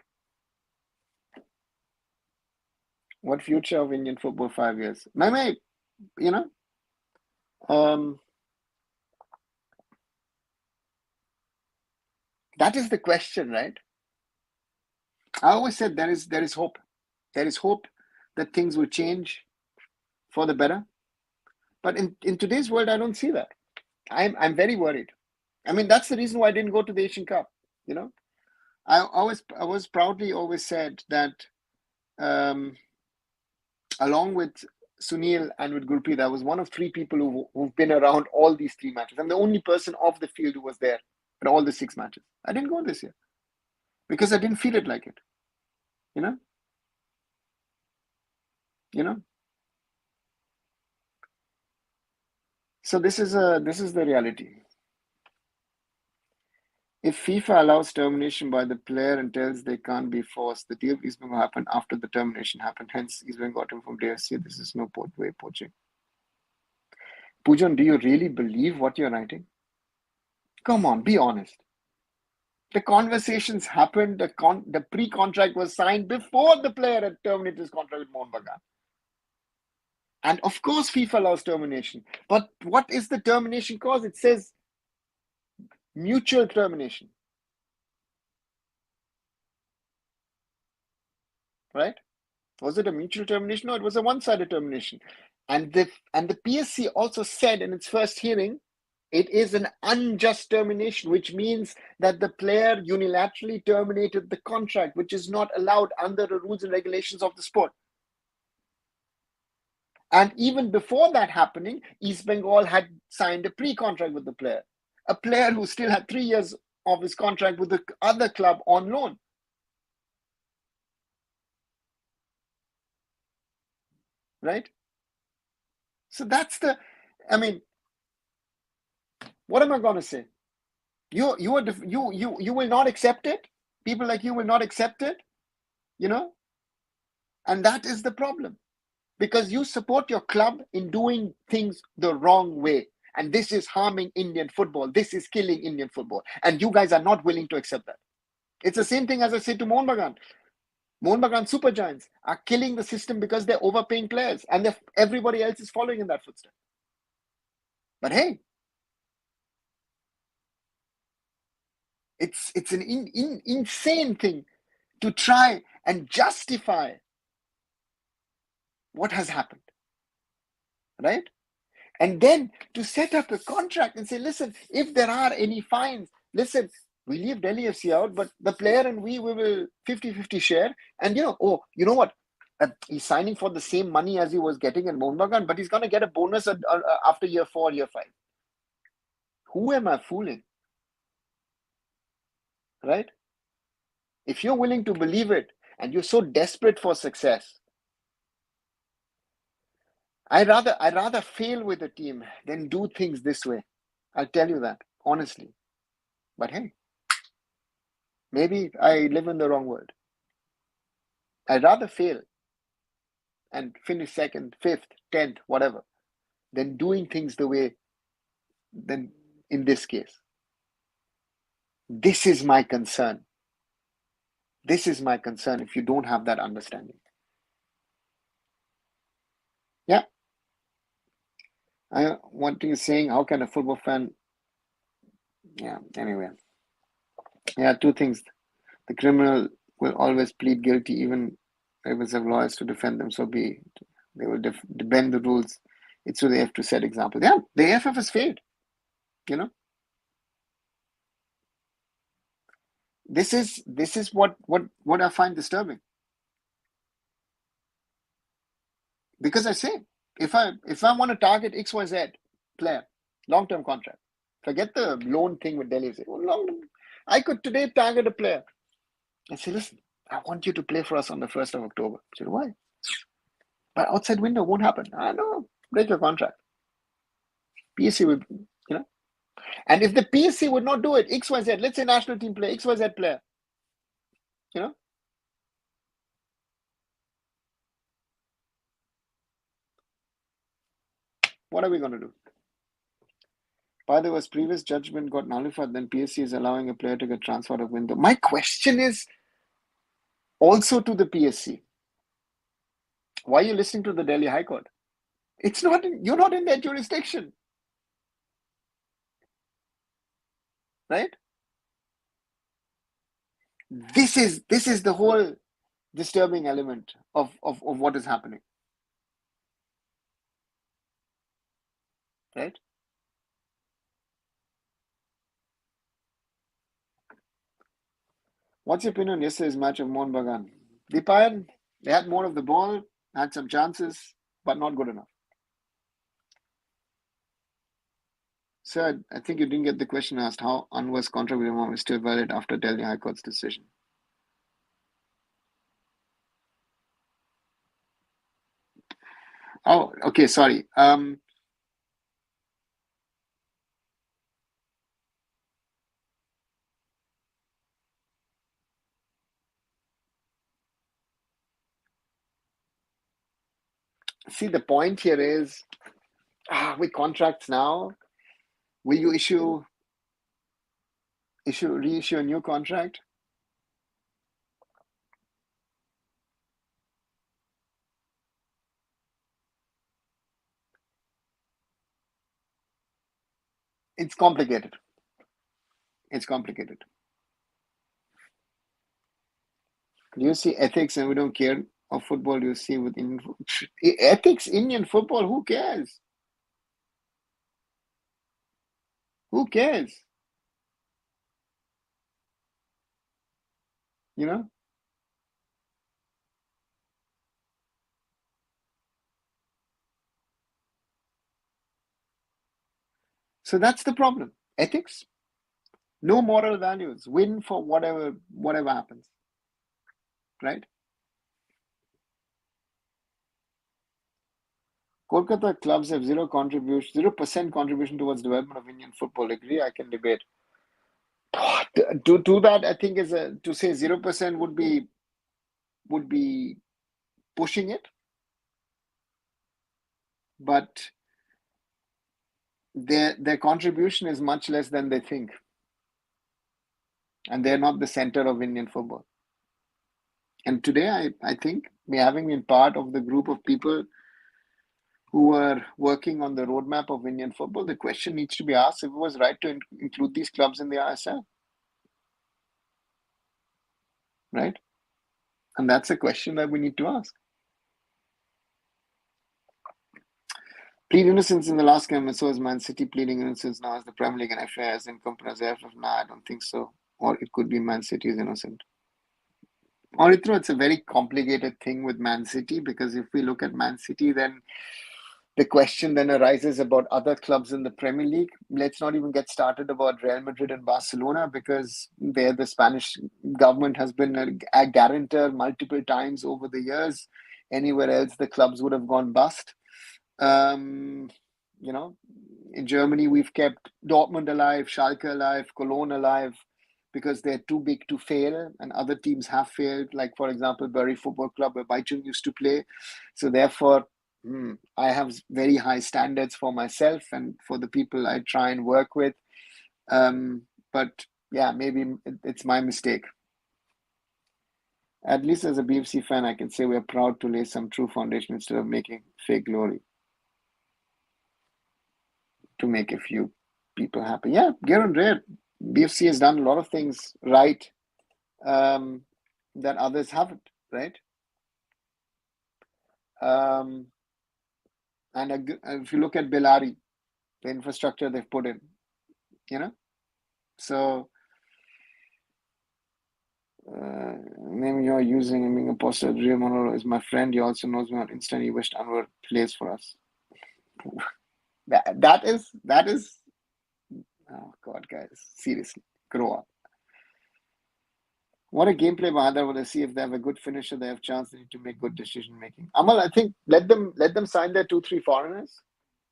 What future of Indian football 5 years? Maybe, you know, that is the question, right? I always said there is hope. There is hope that things will change for the better. But in today's world, I don't see that. I'm very worried. I mean, that's the reason why I didn't go to the Asian Cup. You know, I was proudly always said that um, along with Sunil and with Gurpreet, I was one of three people who've been around all these three matches. I'm the only person off the field who was there at all the 6 matches. I didn't go this year because I didn't feel it like it. You know, you know. So this is the reality. If FIFA allows termination by the player and tells they can't be forced, the deal is going to happen after the termination happened. Hence, he's going to got him from DFC. This is no way poaching. Pujan, do you really believe what you're writing? Come on, be honest. The conversations happened. The pre-contract was signed before the player had terminated his contract with Mohun Bagan. And of course, FIFA allows termination. But what is the termination clause? It says mutual termination. Right? Was it a mutual termination? No, it was a one-sided termination. And the PSC also said in its first hearing, it is an unjust termination, which means that the player unilaterally terminated the contract, which is not allowed under the rules and regulations of the sport. And even before that happening, East Bengal had signed a pre-contract with the player, a player who still had 3 years of his contract with the other club on loan. Right? So that's I mean, what am I going to say? You will not accept it. People like you will not accept it, you know, and that is the problem because you support your club in doing things the wrong way, and this is harming Indian football. This is killing Indian football, and you guys are not willing to accept that. It's the same thing as I said to Mohun Bagan. Mohun Bagan Super Giants are killing the system because they're overpaying players, and everybody else is following in that footstep. But hey, it's an insane thing to try and justify what has happened, right? And then to set up a contract and say, listen, if there are any fines, listen, we leave Delhi FC out, but the player and we will 50-50 share. And, you know what? He's signing for the same money as he was getting in Mohun Bagan, but he's going to get a bonus after year 4, year 5. Who am I fooling? Right? If you're willing to believe it and you're so desperate for success, I'd rather fail with a team than do things this way. I'll tell you that, honestly. But hey, maybe I live in the wrong world. I'd rather fail and finish second, fifth, 10th, whatever, than doing things the way than in this case. This is my concern. This is my concern if you don't have that understanding. Yeah. One thing is saying, how can a football fan? Yeah, anyway. Yeah, two things. The criminal will always plead guilty, even if they have lawyers to defend them. So they will bend the rules. It's so they have to set example. Yeah, the AIFF has failed. You know, this is what I find disturbing. Because I say, if I want to target XYZ player, long-term contract, forget the loan thing with Delhi. Say, well, I could today target a player and say, listen, I want you to play for us on the 1st of October. I said, why? But outside window won't happen. I know, break your contract. PSC would, you know. And if the PSC would not do it, XYZ, let's say national team player, XYZ player, you know, what are we going to do? By the way, was previous judgment got nullified, then PSC is allowing a player to get transferred of window. My question is also to the PSC. Why are you listening to the Delhi High Court? It's not you're not in their jurisdiction. Right? This is the whole disturbing element of what is happening. Right? What's your opinion on yesterday's match of Mohun Bagan? Deepayan, they had more of the ball, had some chances, but not good enough. Sir, I think you didn't get the question asked. How Anwar's contract with Imam is still valid after Delhi High Court's decision? Oh, okay, sorry. See, the point here is, with contracts now, will you reissue a new contract? It's complicated. It's complicated. Do you see ethics and we don't care of football? Do you see with ethics, Indian football? Who cares? Who cares? You know? So that's the problem. Ethics, no moral values, win for whatever happens. Right? Kolkata clubs have 0% contribution towards development of Indian football. Agree? I can debate. To do that, I think to say 0% would be pushing it, but their contribution is much less than they think, and they're not the center of Indian football. And today, I think me having been part of the group of people who are working on the roadmap of Indian football, the question needs to be asked if it was right to include these clubs in the RSL, right? And that's a question that we need to ask. Plead innocence in the last game, and so is Man City pleading innocence now as the Premier League and FA as incompetence as AIFF. No, I don't think so. Or it could be Man City is innocent. Or it's a very complicated thing with Man City, because if we look at Man City, then the question then arises about other clubs in the Premier League. Let's not even get started about Real Madrid and Barcelona, because there the Spanish government has been a guarantor multiple times over the years. Anywhere else, the clubs would have gone bust. You know, in Germany, we've kept Dortmund alive, Schalke alive, Cologne alive, because they're too big to fail, and other teams have failed, like, for example, Bury Football Club, where Baichung used to play. So therefore, I have very high standards for myself and for the people I try and work with. But yeah, maybe it's my mistake. At least as a BFC fan, I can say we're proud to lay some true foundation instead of making fake glory to make a few people happy. Yeah, Gear and Rare. BFC has done a lot of things right that others haven't, right? And if you look at Bellari, the infrastructure they've put in, you know, so name you're using and being a poster. Rio Monoro is my friend. He also knows me on Insta. He wished Anwar plays for us. That is. Oh God, guys, seriously, grow up. What a gameplay by Hyderabad FC. If they have a good finisher, they have a chance. They need to make good decision making. Amal, I think let them sign their 2-3 foreigners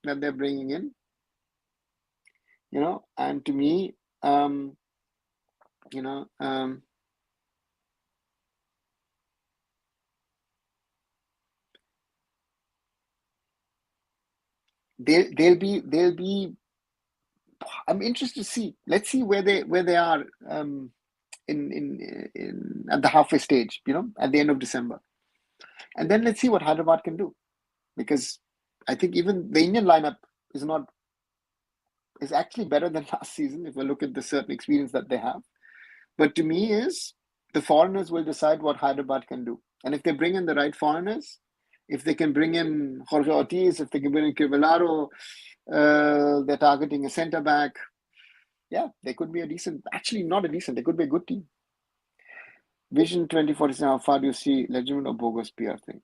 that they're bringing in. You know, and to me, you know, they'll be I'm interested to see. Let's see where they are in at the halfway stage. At the end of December, and then let's see what Hyderabad can do, because I think even the Indian lineup is actually better than last season if we look at the certain experience that they have. But to me, is the foreigners will decide what Hyderabad can do, and if they bring in the right foreigners, if they can bring in Jorge Ortiz, if they can bring in Crivellaro, they're targeting a centre back. Yeah, they could be not a decent, they could be a good team. Vision 2047, how far do you see legitimate or bogus PR thing?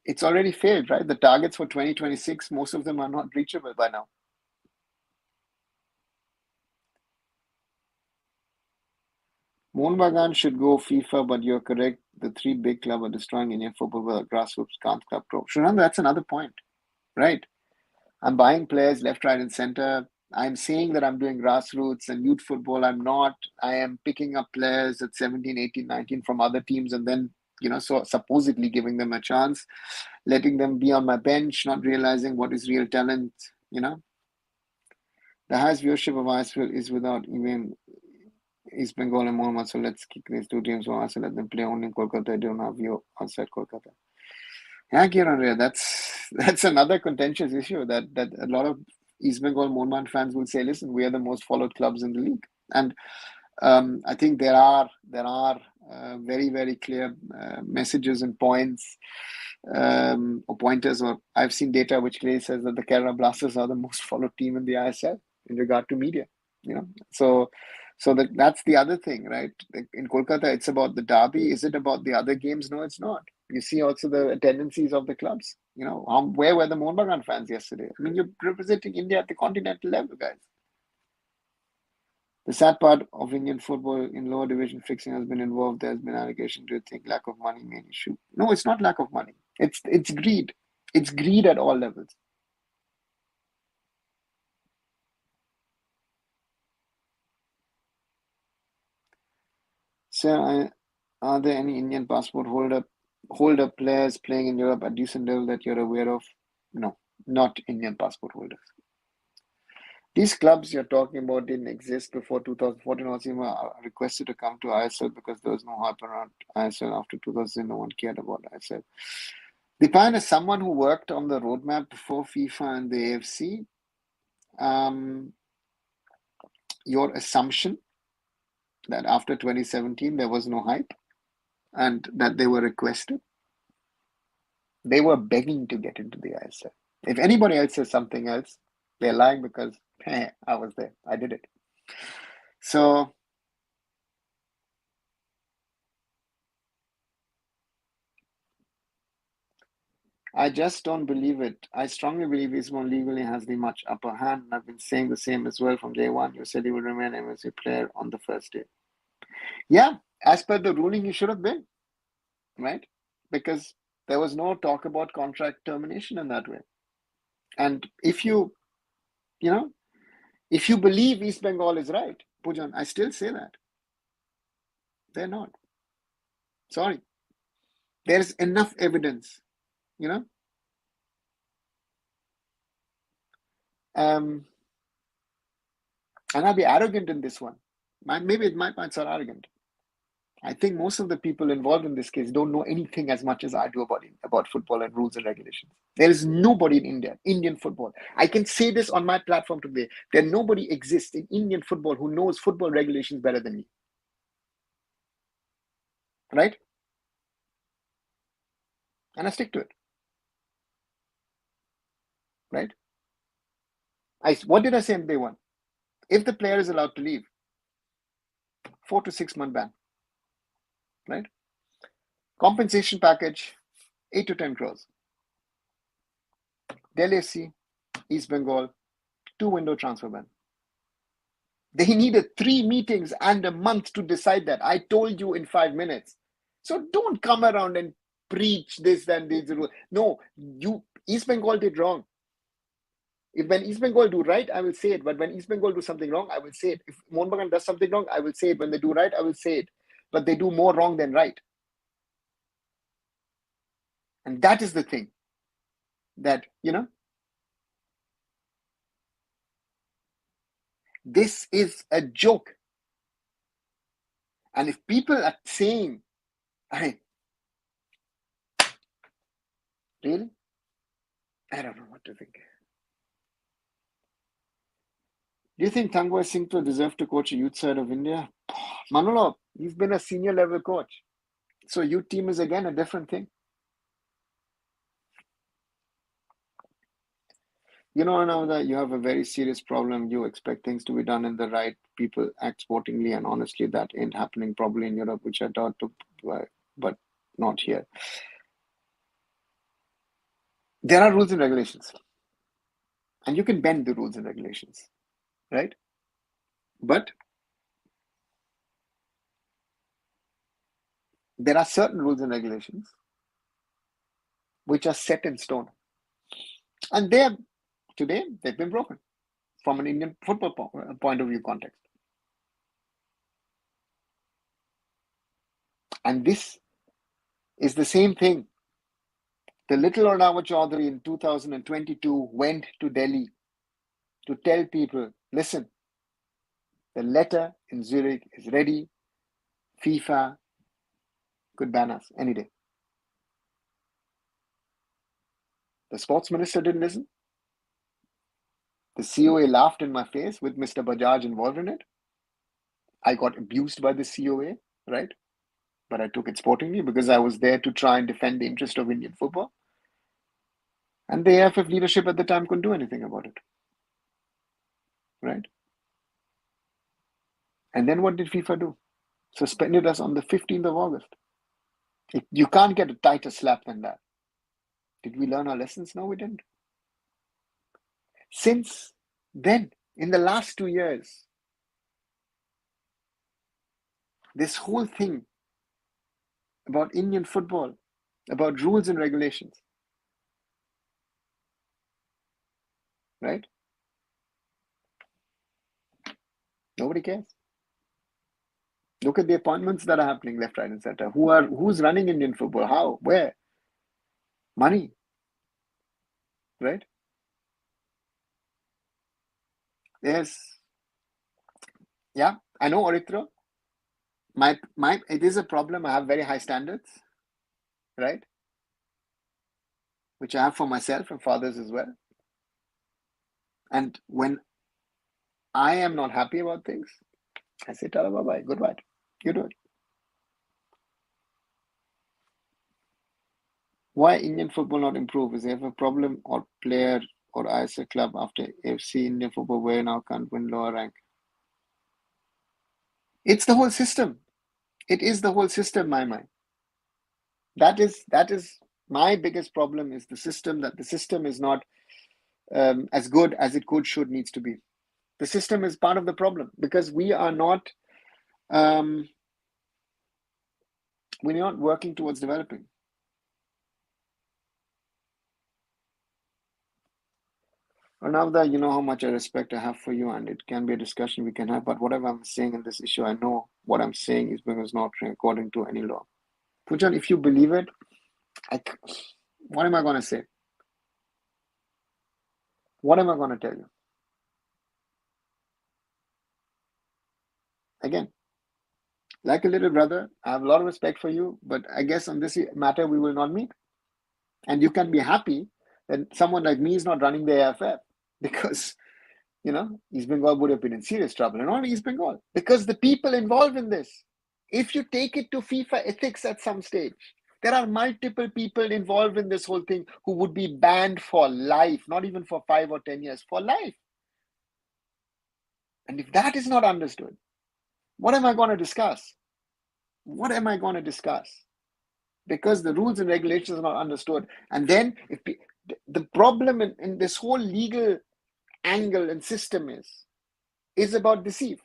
It's already failed, right? The targets for 2026, most of them are not reachable by now. Mohun Bagan should go FIFA, but you're correct. The three big clubs are destroying Indian football with a grassroots can't club pro. Shuran, that's another point, right? I'm buying players left, right, and center. I'm saying that I'm doing grassroots and youth football. I'm not. I am picking up players at 17, 18, 19 from other teams and then, so supposedly giving them a chance, letting them be on my bench, not realizing what is real talent, The highest viewership of ISL is without even East Bengal and Mohun, so let's kick these two teams for us and let them play only in Kolkata. I don't have view outside Kolkata. Yeah, Kiran, that's another contentious issue that a lot of East Bengal Mohun fans will say, listen, we are the most followed clubs in the league. And I think there are very, very clear messages and points or pointers, or I've seen data which clearly says that the Kerala Blasters are the most followed team in the ISL in regard to media, So that's the other thing, right? In Kolkata, it's about the derby. Is it about the other games? No, it's not. You see also the tendencies of the clubs. Where were the Mohun Bagan fans yesterday? I mean, you're representing India at the continental level, guys. The sad part of Indian football in lower division fixing has been involved. There's been allegation. Do you think lack of money main issue? No, it's not lack of money. It's greed. It's greed at all levels. So, are there any Indian passport holder players playing in Europe at decent level that you're aware of? No, not Indian passport holders. These clubs you're talking about didn't exist before 2014. Osim are requested to come to ISL because there was no hype around ISL after 2000. No one cared about ISL. Dipan, as someone who worked on the roadmap before FIFA and the AFC, your assumption that after 2017 there was no hype and that they were requested, they were begging to get into the ISL. If anybody else says something else, they're lying because I was there. I did it. So I just don't believe it. I strongly believe Ismo legally has the much upper hand. And I've been saying the same as well from day one. You said he would remain MSC player on the first day. Yeah, as per the ruling, he should have been, right? Because there was no talk about contract termination in that way. And if you believe East Bengal is right, Pujan, I still say that. They're not. Sorry. There's enough evidence, And I'll be arrogant in this one. Maybe my points are arrogant. I think most of the people involved in this case don't know anything as much as I do about football and rules and regulations. There is nobody in India, Indian football. I can say this on my platform today. Nobody exists in Indian football who knows football regulations better than me. Right? And I stick to it. Right? What did I say on day one? If the player is allowed to leave, 4 to 6 month ban. Right? Compensation package, 8 to 10 crores. Delhi FC, East Bengal, 2-window transfer ban. They needed 3 meetings and a month to decide that. I told you in 5 minutes. So don't come around and preach this and this. No, East Bengal did wrong. When East Bengal do right, I will say it. But when East Bengal do something wrong, I will say it. If Mohun Bagan does something wrong, I will say it. When they do right, I will say it. But they do more wrong than right. And that is the thing that, This is a joke. And if people are saying, hey, really? I don't know what to think. Do you think Tangwar Singh deserve to coach a youth side of India? Manolo, he's been a senior level coach. So youth team is again a different thing. You know, now that you have a very serious problem, you expect things to be done in the right, people act sportingly, and honestly, that ain't happening probably in Europe, which I doubt to, but not here. There are rules and regulations, and you can bend the rules and regulations, right? But there are certain rules and regulations which are set in stone, and today they've been broken from an Indian football point of view context. And this is the same thing. The little Anwar Chaudhary in 2022 went to Delhi to tell people, listen, the letter in Zurich is ready. FIFA could ban us any day. The sports minister didn't listen. The COA laughed in my face with Mr. Bajaj involved in it. I got abused by the COA, right? But I took it sportingly because I was there to try and defend the interest of Indian football. And the AIFF leadership at the time couldn't do anything about it, right? And then what did FIFA do? Suspended us on the 15th of August. You can't get a tighter slap than that. Did we learn our lessons? No, we didn't. Since then, in the last 2 years, this whole thing about Indian football, about rules and regulations, right? Nobody cares. Look at the appointments that are happening left, right, and center. Who's running Indian football? How? Where? Money, right? Yes. Yeah, I know, Oritra. It is a problem. I have very high standards, right? Which I have for myself and for others as well. And when I am not happy about things, I say, Tala bye-bye, goodbye. You do it. Why Indian football not improve? Is there a problem or player or ISA club after AFC Indian football where now can't win lower rank? It's the whole system. It is the whole system, my mind. That is my biggest problem is the system, that the system is not as good as it could, should, needs to be. The system is part of the problem because we're not working towards developing. Ranavda, you know how much I respect I have for you, and it can be a discussion we can have, but whatever I'm saying in this issue, I know what I'm saying is because not according to any law. Pujan, if you believe it, what am I going to say? What am I going to tell you? Again, like a little brother, I have a lot of respect for you, but I guess on this matter, we will not meet. And you can be happy that someone like me is not running the AIFF because, East Bengal would have been in serious trouble. And not East Bengal, because the people involved in this, if you take it to FIFA ethics at some stage, there are multiple people involved in this whole thing who would be banned for life, not even for 5 or 10 years, for life. And if that is not understood, what am I going to discuss? What am I going to discuss? Because the rules and regulations are not understood. And then if the problem in this whole legal angle and system is about deceive.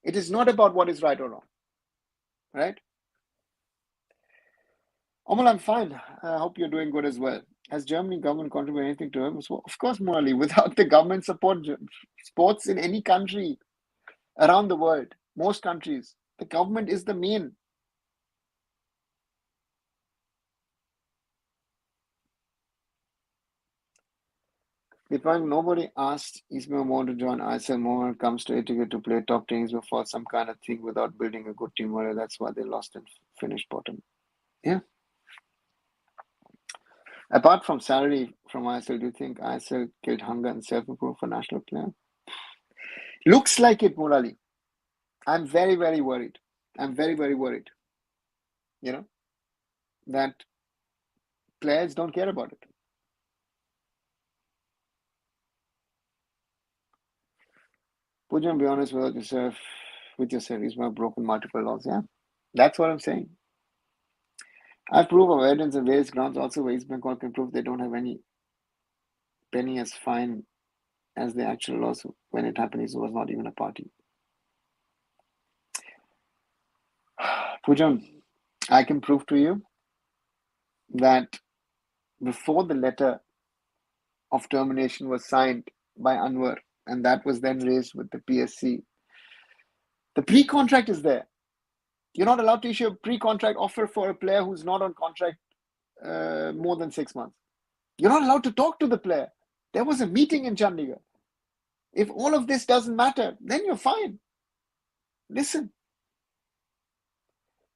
It is not about what is right or wrong. Right? Amal, I'm fine. I hope you're doing good as well. Has Germany government contributed anything to it? Of course, Morally. Without the government support, sports in any country around the world, most countries, the government is the main. Deepak, nobody asked Ismail Mohun to join ISL. Mohun comes to ATK to play top teams before some kind of thing without building a good team. Well, that's why they lost and finished bottom. Yeah. Apart from salary from ISL, do you think ISL killed hunger and self-improvement for national player? Looks like it, Murali. I'm very, very worried. I'm very, very worried. You know, that players don't care about it. Pujan, be honest with yourself. Ismail broken multiple laws. Yeah, that's what I'm saying. I prove of evidence on various grounds also where East Bengal can prove they don't have any penny as fine as the actual loss when it happened. It was not even a party. Pujan, I can prove to you that before the letter of termination was signed by Anwar, and that was then raised with the PSC, the pre-contract is there. You're not allowed to issue a pre-contract offer for a player who's not on contract more than 6 months. You're not allowed to talk to the player. There was a meeting in Chandigarh. If all of this doesn't matter, then you're fine. Listen,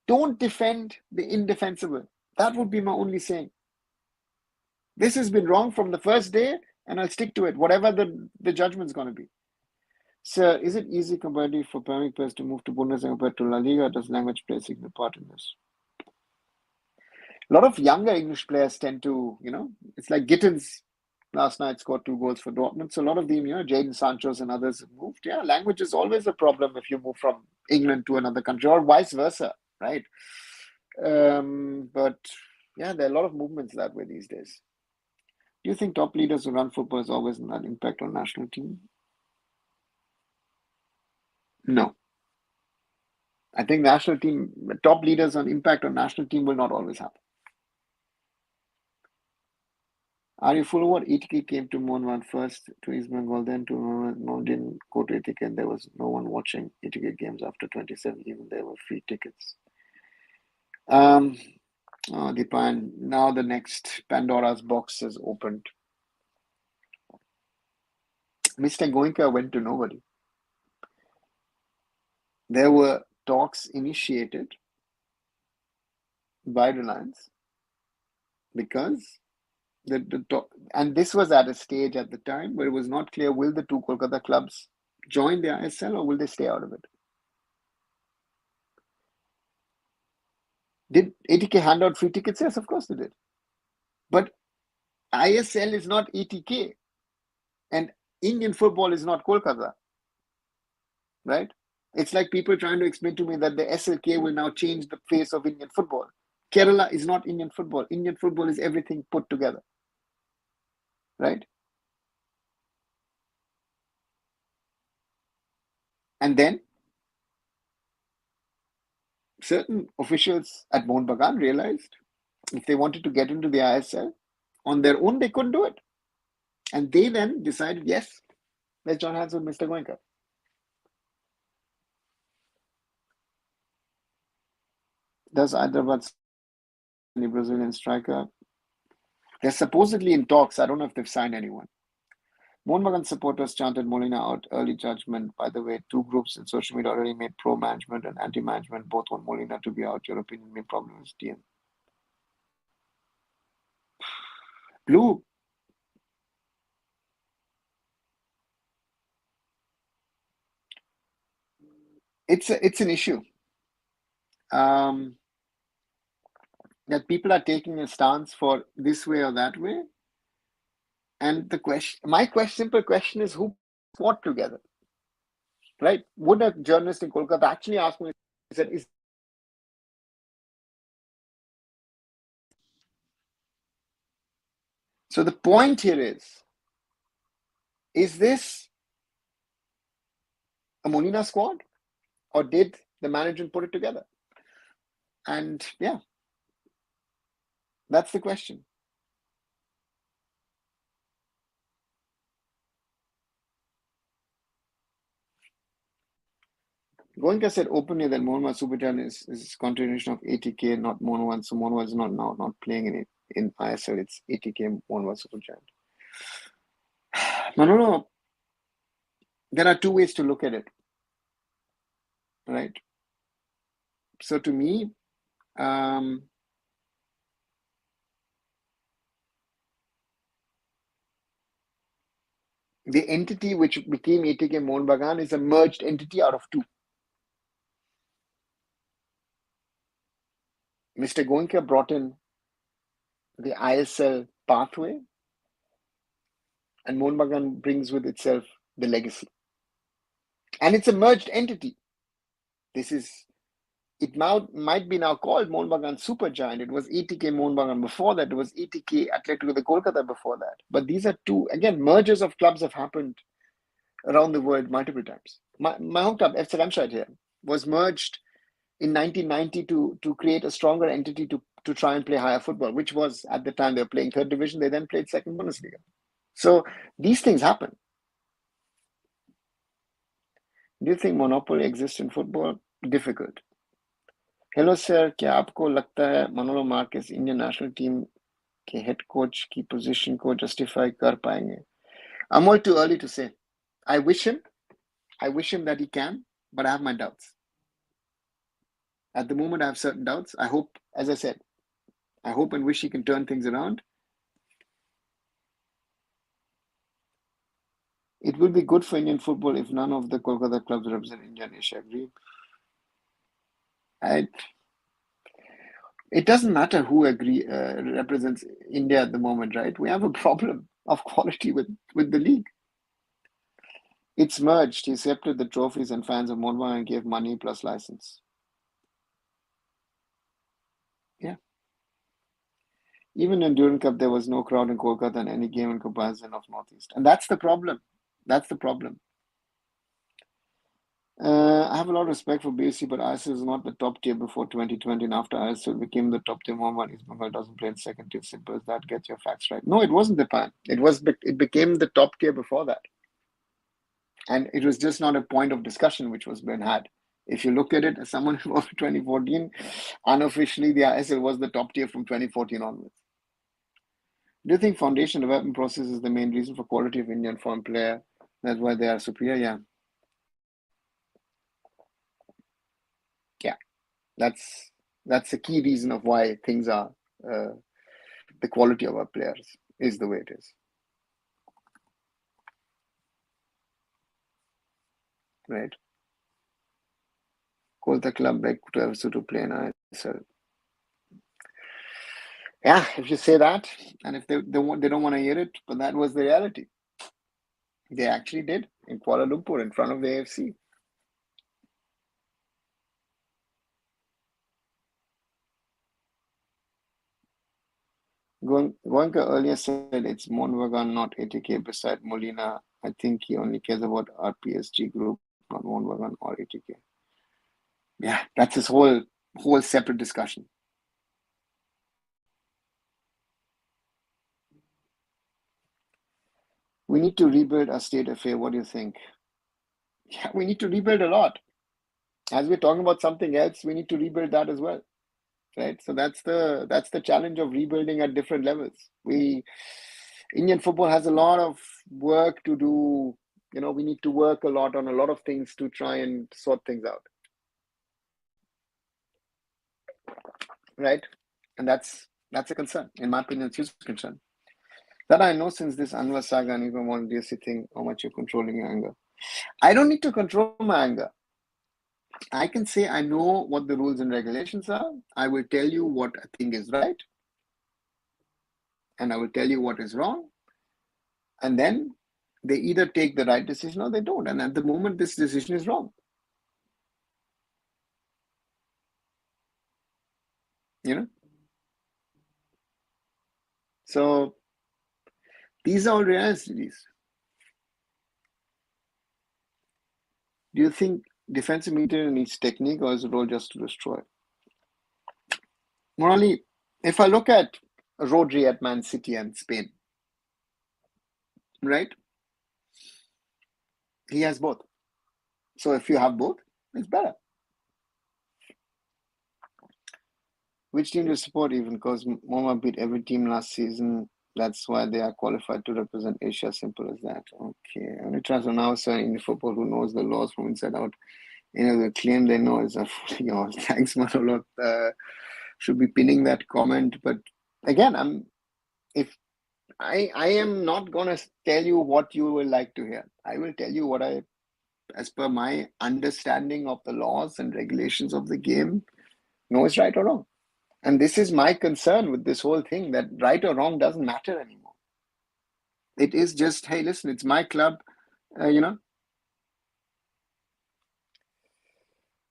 don't defend the indefensible. That would be my only saying. This has been wrong from the first day, and I'll stick to it, whatever the judgment's going to be. Sir, is it easy comparatively for Premier League players to move to Bundesliga compared to La Liga? Does language play a significant part in this? A lot of younger English players tend to, it's like Gittins last night scored 2 goals for Dortmund. So a lot of them, Jadon Sancho's and others have moved. Yeah, language is always a problem if you move from England to another country or vice versa, right? But yeah, there are a lot of movements that way these days. Do you think top leaders who run football has always had an impact on national team? No. I think national team, top leaders on impact on national team will not always happen. Are you full of what? ATK came to Mohun Bagan first to East Bengal, then to Mohun didn't go to ATK, and there was no one watching ATK games after 27, even there were free tickets. Deepan, now the next Pandora's box is opened. Mr. Goenka went to nobody. There were talks initiated by Reliance because and this was at a stage at the time where it was not clear, will the 2 Kolkata clubs join the ISL or will they stay out of it? Did ATK hand out free tickets? Yes, of course they did. But ISL is not ATK and Indian football is not Kolkata, right? It's like people trying to explain to me that the SLK will now change the face of Indian football. Kerala is not Indian football. Indian football is everything put together, right? And then certain officials at Mohun Bagan realized if they wanted to get into the ISL on their own, they couldn't do it. And they then decided, yes, let's join hands with Mr. Goenka. Does Hyderabad any Brazilian striker? They're supposedly in talks. I don't know if they've signed anyone. Mohun Bagan supporters chanted Molina out early judgment. By the way, 2 groups in social media already made pro-management and anti-management. Both want Molina to be out. Your opinion, main problem is DM. Blue. It's an issue. That people are taking a stance for this way or that way. And my simple question is, who fought together? Right? Would a journalist in Kolkata actually ask me, is so the point here is this a Molina squad or did the management put it together? And yeah, that's the question. Goenka said openly that Mohun Bagan Supergiant is continuation of ATK, not Mohun Bagan. So Mohun Bagan is not playing in ISL. It's ATK Mohun Bagan Supergiant. No. There are two ways to look at it, right? So to me, the entity which became ATK Mohun Bagan is a merged entity out of two. Mr. Goenka brought in the ISL pathway, and Mohun Bagan brings with itself the legacy. And it's a merged entity. It now might be now called Mohun Bagan Supergiant. It was ATK Mohun Bagan before that. It was ATK Atletico de Kolkata before that. But these are two, again, mergers of clubs have happened around the world multiple times. My home club, FC Remscheid here, was merged in 1990 to create a stronger entity to try and play higher football, which was, at the time, they were playing third division. They then played second Bundesliga. So these things happen. Do you think monopoly exists in football? Difficult. Hello sir, क्या आपको लगता है मनोलो Marquez Indian national team के head coach की position को justify कर पाएंगे? I'm all too early to say. I wish him that he can, but I have my doubts. At the moment, I have certain doubts. I hope, as I said, I hope and wish he can turn things around. It will be good for Indian football if none of the Kolkata clubs represent India and Asia. Agree? It doesn't matter who represents India at the moment, right? We have a problem of quality with the league. It's merged. He accepted the trophies and fans of Mohun Bagan and gave money plus license. Yeah. Even in Durand Cup, there was no crowd in Kolkata in any game in comparison of Northeast. And that's the problem. I have a lot of respect for BSC, but ISL is not the top tier before 2020. And after ISL became the top tier, Mohun East Bengal doesn't play in second tier. Simple as that. Get your facts right. No, it wasn't the plan. It became the top tier before that. And it was just not a point of discussion which was being had. If you look at it, as someone from 2014, unofficially the ISL was the top tier from 2014 onwards. Do you think foundation development process is the main reason for quality of Indian foreign player? That's why they are superior? Yeah. That's a key reason of why things are, the quality of our players is the way it is. Right? Kolkata club back to FC to play in ISL. Yeah, if you say that, and if they don't want to hear it, but that was the reality. They actually did in Kuala Lumpur in front of the AFC. Goenka earlier said it's Mohun Bagan, not ATK. Beside Molina, I think he only cares about our PSG group, not Mohun Bagan or ATK. Yeah, that's his whole separate discussion. We need to rebuild our state affair. What do you think? Yeah, we need to rebuild a lot. As we're talking about something else, we need to rebuild that as well. Right? So that's the challenge of rebuilding at different levels. Indian football has a lot of work to do. We need to work a lot on a lot of things to try and sort things out. Right? And that's a concern. In my opinion, it's a huge concern. That I know since this Anwar saga and even one DSC thing, how much you're controlling your anger. I don't need to control my anger. I can say I know what the rules and regulations are. I will tell you what I think is right. And I will tell you what is wrong. And then they either take the right decision or they don't. And at the moment, this decision is wrong. So these are all realities. Do you think defensive midfielder needs technique or is the role just to destroy? Morally, if I look at Rodri at Man City and Spain, right? He has both. So if you have both, it's better. Which team do you support even? Because Moma beat every team last season. That's why they are qualified to represent Asia. Simple as that. Okay. Only trust on our side in football who knows the laws from inside out. The claim they know is a thanks, Manolo. Should be pinning that comment. But again, I am not gonna tell you what you will like to hear. I will tell you what as per my understanding of the laws and regulations of the game, know is right or wrong. And this is my concern with this whole thing, that right or wrong doesn't matter anymore. It is just, hey, listen, it's my club,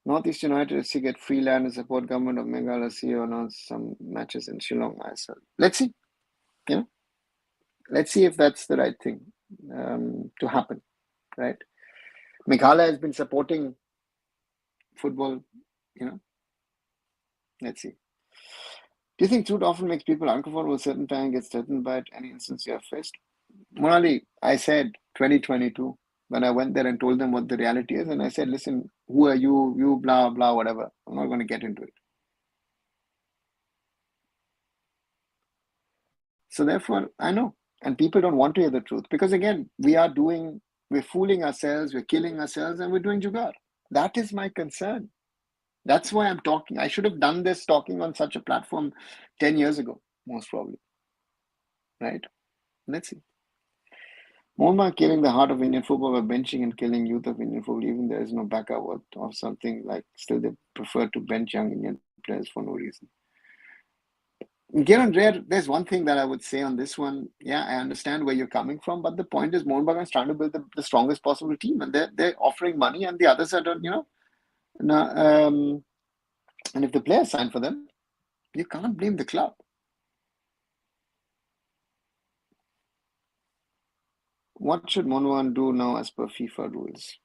Northeast United FC get free land and support government of Meghalaya CEO announce some matches in Shillong ISL. Let's see. Let's see if that's the right thing to happen, right? Meghalaya has been supporting football, Let's see. Do you think truth often makes people uncomfortable at a certain time, gets threatened by it? Any instance you have faced? Monali, I said 2022 when I went there and told them what the reality is, and I said, listen, who are you? You blah blah whatever. I'm not going to get into it. So therefore, I know, and people don't want to hear the truth because again, we're fooling ourselves, we're killing ourselves, and we're doing jugaad. That is my concern. That's why I'm talking. I should have done this talking on such a platform 10 years ago, most probably. Right? Let's see. Mohun Bagan killing the heart of Indian football by benching and killing youth of Indian football, even there is no backup or something like still they prefer to bench young Indian players for no reason. Given rare, there's one thing that I would say on this one. Yeah, I understand where you're coming from, but the point is Mohun Bagan is trying to build the strongest possible team, and they're offering money, and the others are and if the players sign for them, you can't blame the club. What should Mohun do now as per FIFA rules?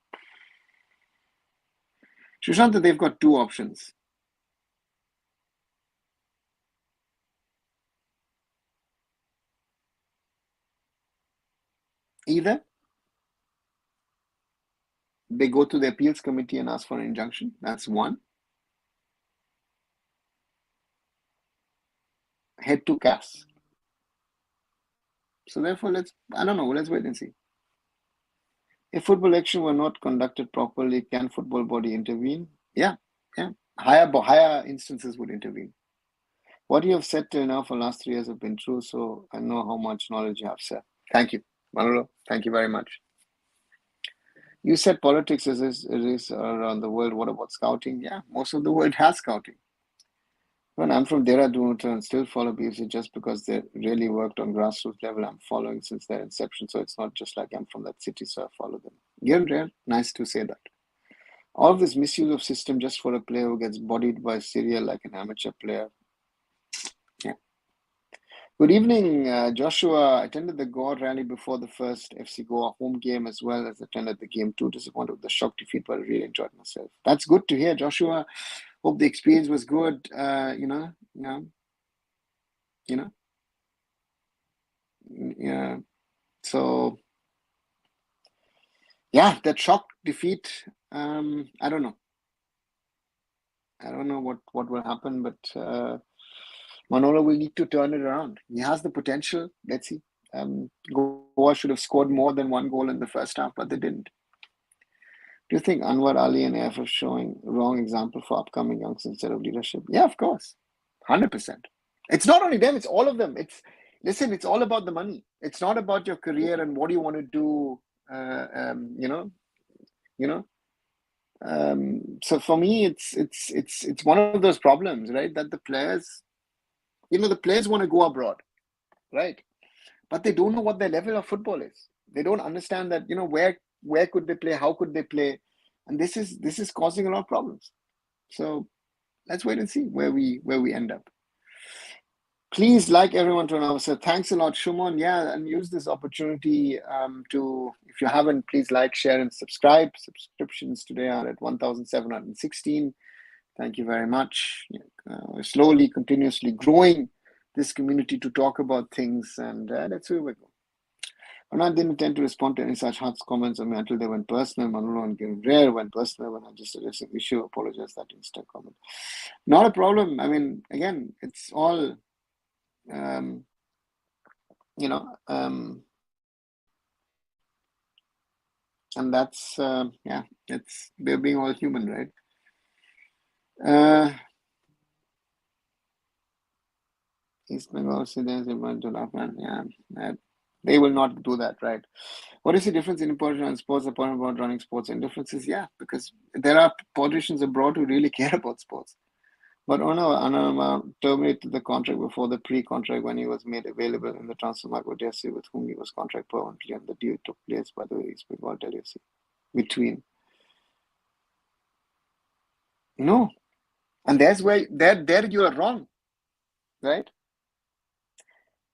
Shushant, they've got two options. Either they go to the appeals committee and ask for an injunction. That's one. Head to CAS. So therefore, let's wait and see. If football election were not conducted properly, can football body intervene? Yeah. Higher instances would intervene. What you have said till now for last 3 years have been true, so I know how much knowledge you have, sir. Thank you, Manolo. Thank you very much. You said politics is around the world. What about scouting? Yeah, most of the world has scouting. When I'm from Dehradun and still follow BFC just because they really worked on grassroots level. I'm following since their inception, so it's not just like I'm from that city, so I follow them. Yeah, rare. Nice to say that. All of this misuse of system just for a player who gets bodied by Syria like an amateur player. Yeah. Good evening, Joshua. I attended the Goa rally before the first FC Goa home game as well as attended the game too. Disappointed with the shock defeat, but I really enjoyed myself. That's good to hear, Joshua. Hope the experience was good. Yeah. So, yeah, that shock defeat. I don't know. I don't know what will happen, but Manolo will need to turn it around. He has the potential. Let's see. Goa should have scored more than one goal in the first half, but they didn't. Do you think Anwar Ali and AIFF are showing wrong example for upcoming youngsters instead of leadership? Yeah, of course. 100%. It's not only them, it's all of them. It's all about the money. It's not about your career and what do you want to do, So for me, it's one of those problems, right? That the players want to go abroad, right? But they don't know what their level of football is. They don't understand that, where could they play, how could they play, and this is causing a lot of problems. So let's wait and see where we end up. Please like everyone to know. So thanks a lot, Shumon. Yeah, and use this opportunity to, if you haven't, please like, share, and subscribe. Subscriptions today are at 1,716. Thank you very much. We're slowly, continuously growing this community to talk about things, and that's where we go. And I didn't intend to respond to any such harsh comments on me until they went personal. Manolo and Rare went personal when I just addressed an issue. Apologize that Insta comment. Not a problem. I mean, again, it's all you know, and that's yeah, it's they're being all human, right? East Bengal citizens want to laugh, and yeah, they will not do that, right? What is the difference in politics and sports? The point about running sports and differences, yeah, because there are politicians abroad who really care about sports. But Anwar terminated the contract before the pre-contract when he was made available in the transfer market with FC, with whom he was contract permanently, and the deal took place by the East Bengal FC between. No, and that's where there you are wrong, right?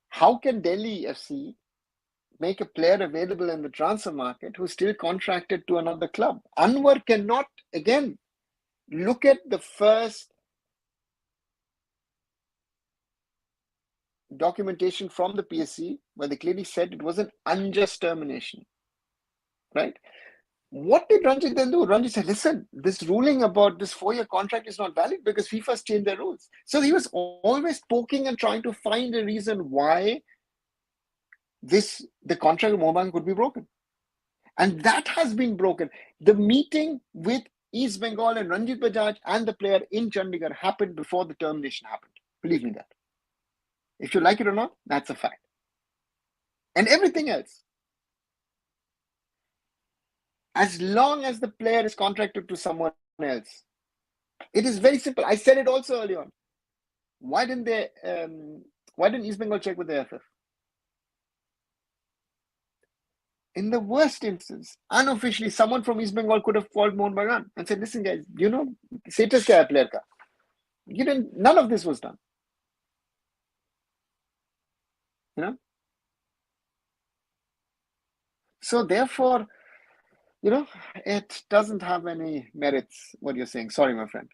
How can Delhi FC make a player available in the transfer market who's still contracted to another club? Anwar cannot, again, look at the first documentation from the PSC where they clearly said it was an unjust termination, right? What did Ranjit then do? Ranjit said, listen, this ruling about this 4-year contract is not valid because FIFA's changed their rules. So he was always poking and trying to find a reason why the contract of Mohun Bagan could be broken. And that has been broken. The meeting with East Bengal and Ranjit Bajaj and the player in Chandigarh happened before the termination happened. Believe me that. If you like it or not, that's a fact. And everything else. As long as the player is contracted to someone else, it is very simple. I said it also early on. Why didn't East Bengal check with the AIFF? In the worst instance, unofficially, someone from East Bengal could have called Mohun Bagan and said, listen, guys, status kya hai player ka? None of this was done. So therefore, it doesn't have any merits, what you're saying. Sorry, my friend.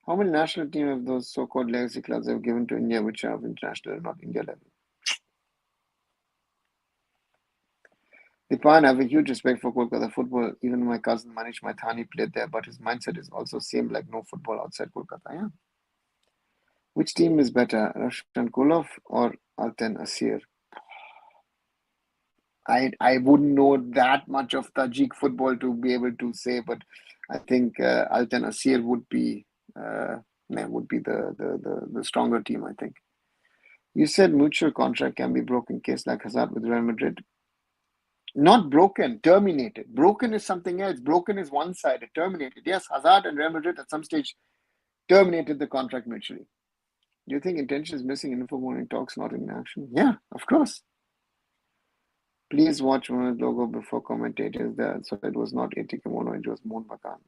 How many national team of those so-called legacy clubs have given to India which are of international and not India level? Dipan, I have a huge respect for Kolkata football. Even my cousin Manish Maithani played there, but his mindset is also same like no football outside Kolkata. Yeah. Which team is better, Roshan Kulov or Alten Asir? I wouldn't know that much of Tajik football to be able to say, but I think Alten Asir would be the stronger team, I think. You said mutual contract can be broken, case like Hazard with Real Madrid. Not broken, terminated. Broken is something else. Broken is one-sided, terminated. Yes, Hazard and Real Madrid at some stage terminated the contract mutually. Do you think intention is missing in informal talks, not in action? Yeah, of course. Please watch Mono's logo before commentators there. So it was not ATK Mono, it was Mohun Bagan.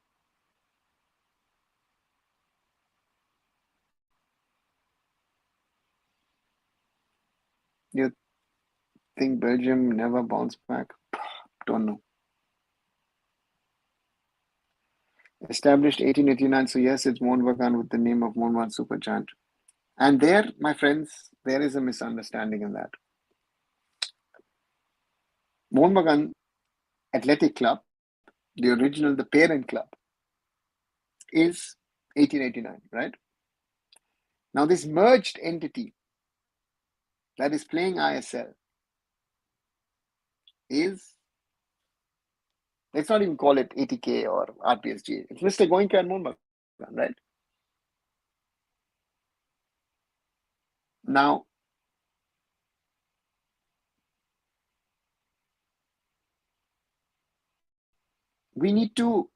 You think Belgium never bounced back? Don't know. Established 1889, so yes, it's Mohun Bagan with the name of Mohun Bagan Supergiant. And there, my friends, there is a misunderstanding in that. Mohun Bagan Athletic Club, the original, the parent club, is 1889, right? Now this merged entity that is playing ISL is, let's not even call it ATK or RPSG. It's Mr. Goenka and Mohun Bagan, right? Now, we need to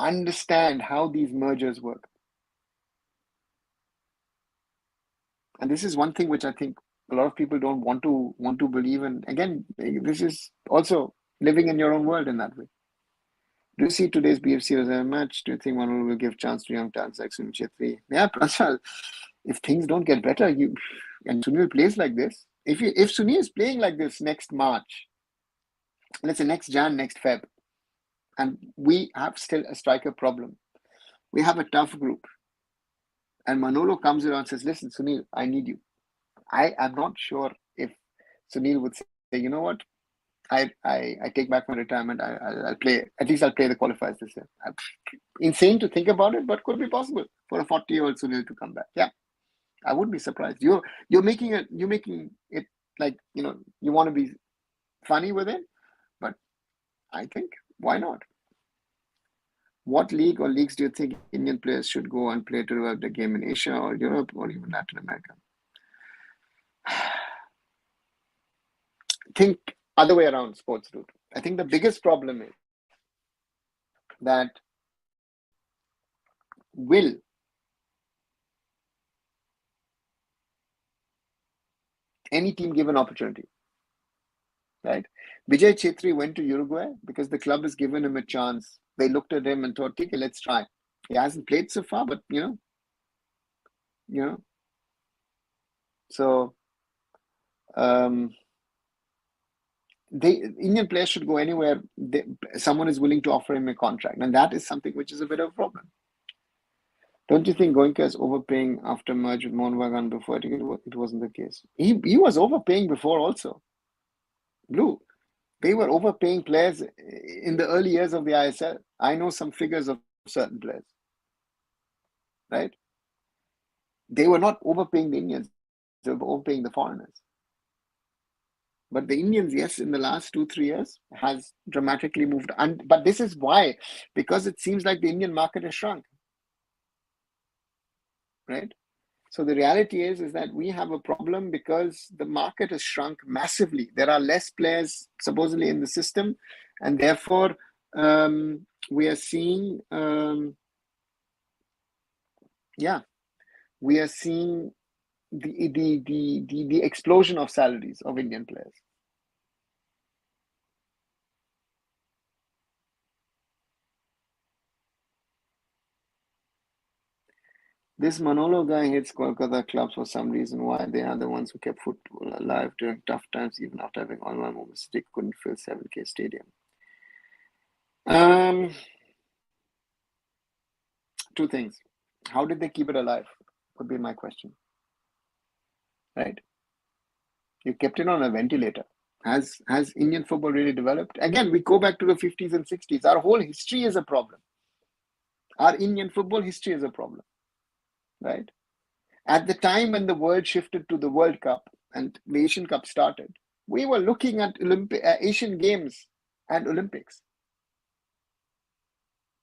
understand how these mergers work. And this is one thing which I think a lot of people don't want to believe. And again, this is also living in your own world in that way. Do you see today's BFC as a match? Do you think one will give chance to young talents like Sunil Chetri? Yeah, Prashal, if things don't get better, and Sunil plays like this, if Sunil is playing like this next March, let's say next Jan, next Feb, and we have still a striker problem, we have a tough group, and Manolo comes around and says, listen, Sunil, I need you. I am not sure if Sunil would say, you know what, I take back my retirement. I'll play. At least I'll play the qualifiers this year. Insane to think about it, but could be possible for a 40-year-old Sunil to come back. Yeah, I wouldn't be surprised. You're making it like, you want to be funny with it, but I think, why not? What league or leagues do you think Indian players should go and play to develop the game in Asia or Europe or even Latin America? Think other way around, sports route. I think the biggest problem is that will any team give an opportunity, right? Vijay Chetri went to Uruguay because the club has given him a chance. They looked at him and thought, okay, let's try. He hasn't played so far, but so Indian players should go anywhere someone is willing to offer him a contract, and that is something which is a bit of a problem. Don't you think Goenka is overpaying after merge with Mohun Bagan before? It wasn't the case. He was overpaying before also. Blue. They were overpaying players in the early years of the ISL. I know some figures of certain players, right? They were not overpaying the Indians. They were overpaying the foreigners. But the Indians, yes, in the last 2-3 years has dramatically moved. But this is why, because it seems like the Indian market has shrunk, right? So the reality is that we have a problem because the market has shrunk massively. There are less players supposedly in the system, and therefore we are seeing, we are seeing the explosion of salaries of Indian players. This Manolo guy hates Kolkata clubs for some reason. Why? They are the ones who kept football alive during tough times, even after having Anwar Ali City couldn't fill 7K stadium. Two things. How did they keep it alive? Would be my question. Right? You kept it on a ventilator. Has Indian football really developed? Again, we go back to the 50s and 60s. Our whole history is a problem. Our Indian football history is a problem. Right? At the time when the world shifted to the World Cup and the Asian Cup started, we were looking at Asian Games and Olympics,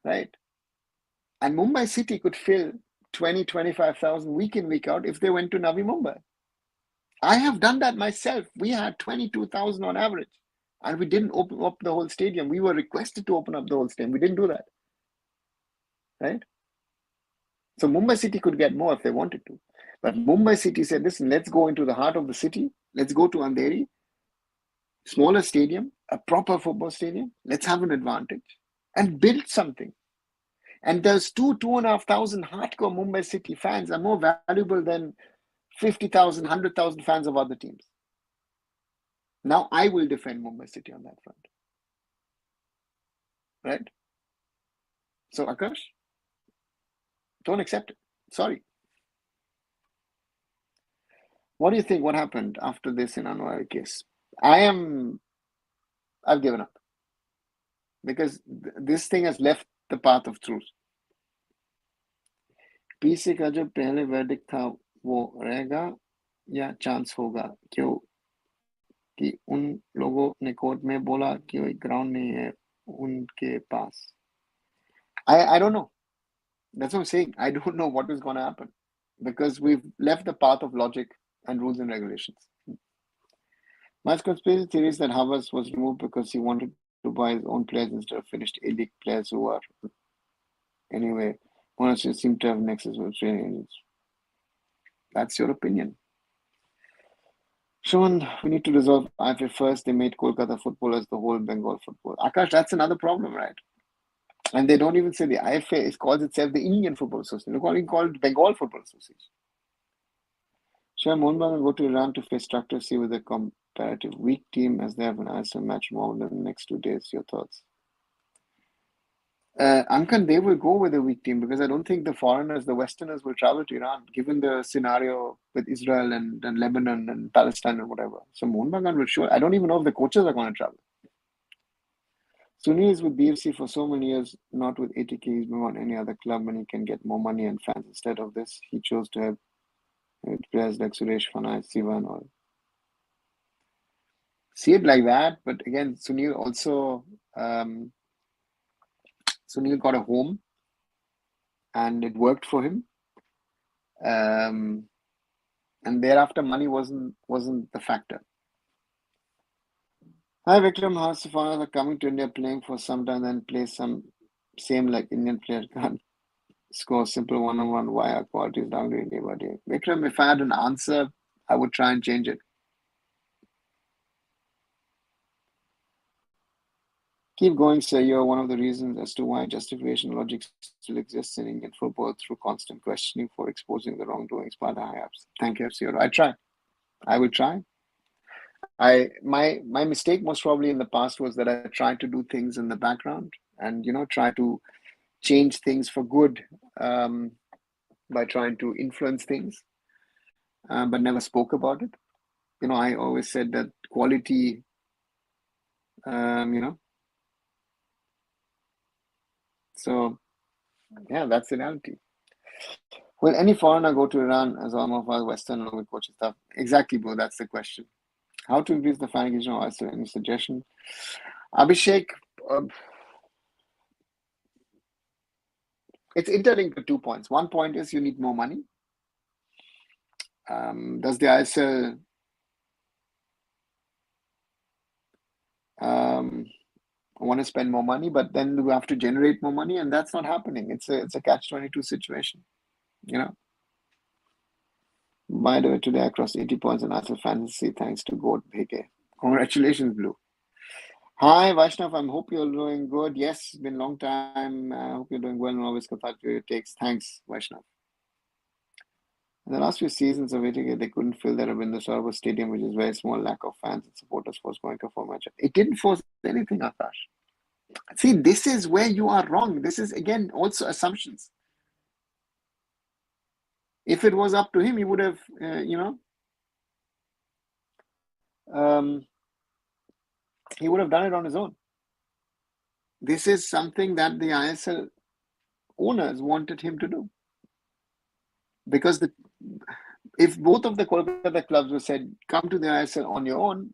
right? And Mumbai City could fill 20-25,000 week in, week out if they went to Navi Mumbai. I have done that myself. We had 22,000 on average, and we didn't open up the whole stadium. We were requested to open up the whole stadium. We didn't do that, right? So Mumbai City could get more if they wanted to. But Mumbai City said, listen, let's go into the heart of the city. Let's go to Andheri, smaller stadium, a proper football stadium. Let's have an advantage and build something. And those 2,500 hardcore Mumbai City fans are more valuable than 50,000, 100,000 fans of other teams. Now I will defend Mumbai City on that front. Right? So Akash, don't accept it. Sorry. What do you think? What happened after this in Anwar Ali case? I've given up because this thing has left the path of truth. PC का जो पहले verdict था वो रहेगा या chance होगा क्यों कि उन लोगों ने कोर्ट में बोला कि ग्राउंड नहीं है उनके पास. I don't know. That's what I'm saying. I don't know what is going to happen because we've left the path of logic and rules and regulations. My conspiracy theory is that Havas was removed because he wanted to buy his own players instead of finished A-League players who are anyway. Honestly, seem to have nexus with training agents. That's your opinion. Sean, we need to resolve AIFF first. They made Kolkata footballers the whole Bengal football. Akash, that's another problem, right? And they don't even say the AIFF. It calls itself the Indian Football Association. They're calling it Bengal Football Association. Shall Mohun Bagan go to Iran to face Structure C with a comparative weak team as they have an ISL match more than the next 2 days? Your thoughts? Ankan, they will go with a weak team because I don't think the foreigners, the Westerners, will travel to Iran, given the scenario with Israel and Lebanon and Palestine and whatever. So Mohun Bagan will sure. I don't even know if the coaches are going to travel. Sunil is with BFC for so many years, not with ATK. He's been on any other club and he can get more money and fans. Instead of this, he chose to have players like Suresh Fana, Siva and all. see it like that. But again, Sunil got a home, and it worked for him. And thereafter, money wasn't the factor. Hi Vikram, how's the foreigners are coming to India, playing for some time, then play some same like Indian player can't score simple one-on-one. Why are qualities downgrading day by day? Vikram, if I had an answer, I would try and change it. Keep going, sir. You're one of the reasons as to why justification logic still exists in Indian football through constant questioning for exposing the wrongdoings by the high-ups. Thank you, FC. I try. I will try. My mistake most probably in the past was that I tried to do things in the background and try to change things for good by trying to influence things, but never spoke about it. I always said that quality, so yeah, that's the reality. Will any foreigner go to Iran as all of our Western and coaching staff? Exactly, bro. That's the question. How to increase the fan engagement? Also, any suggestion? Abhishek, it's interlinked to 2 points. One point is you need more money. Does the ISL want to spend more money? But then we have to generate more money, and that's not happening. It's a catch-22 situation. By the way, today I crossed 80 points in ISL fantasy thanks to God Bheke. Congratulations, Blue. Hi, Vaishnav. I hope you're doing good. Yes, it's been a long time. I hope you're doing well and always contact your takes. Thanks, Vaishnav. In the last few seasons of ATK, they couldn't fill their Ravinder Sarovar Stadium, which is very small. Lack of fans and supporters forced Goenka for match. It didn't force anything, Akash. See, this is where you are wrong. This is, again, also assumptions. If it was up to him, he would have, he would have done it on his own. This is something that the ISL owners wanted him to do. Because if both of the Kolkata clubs were said, come to the ISL on your own,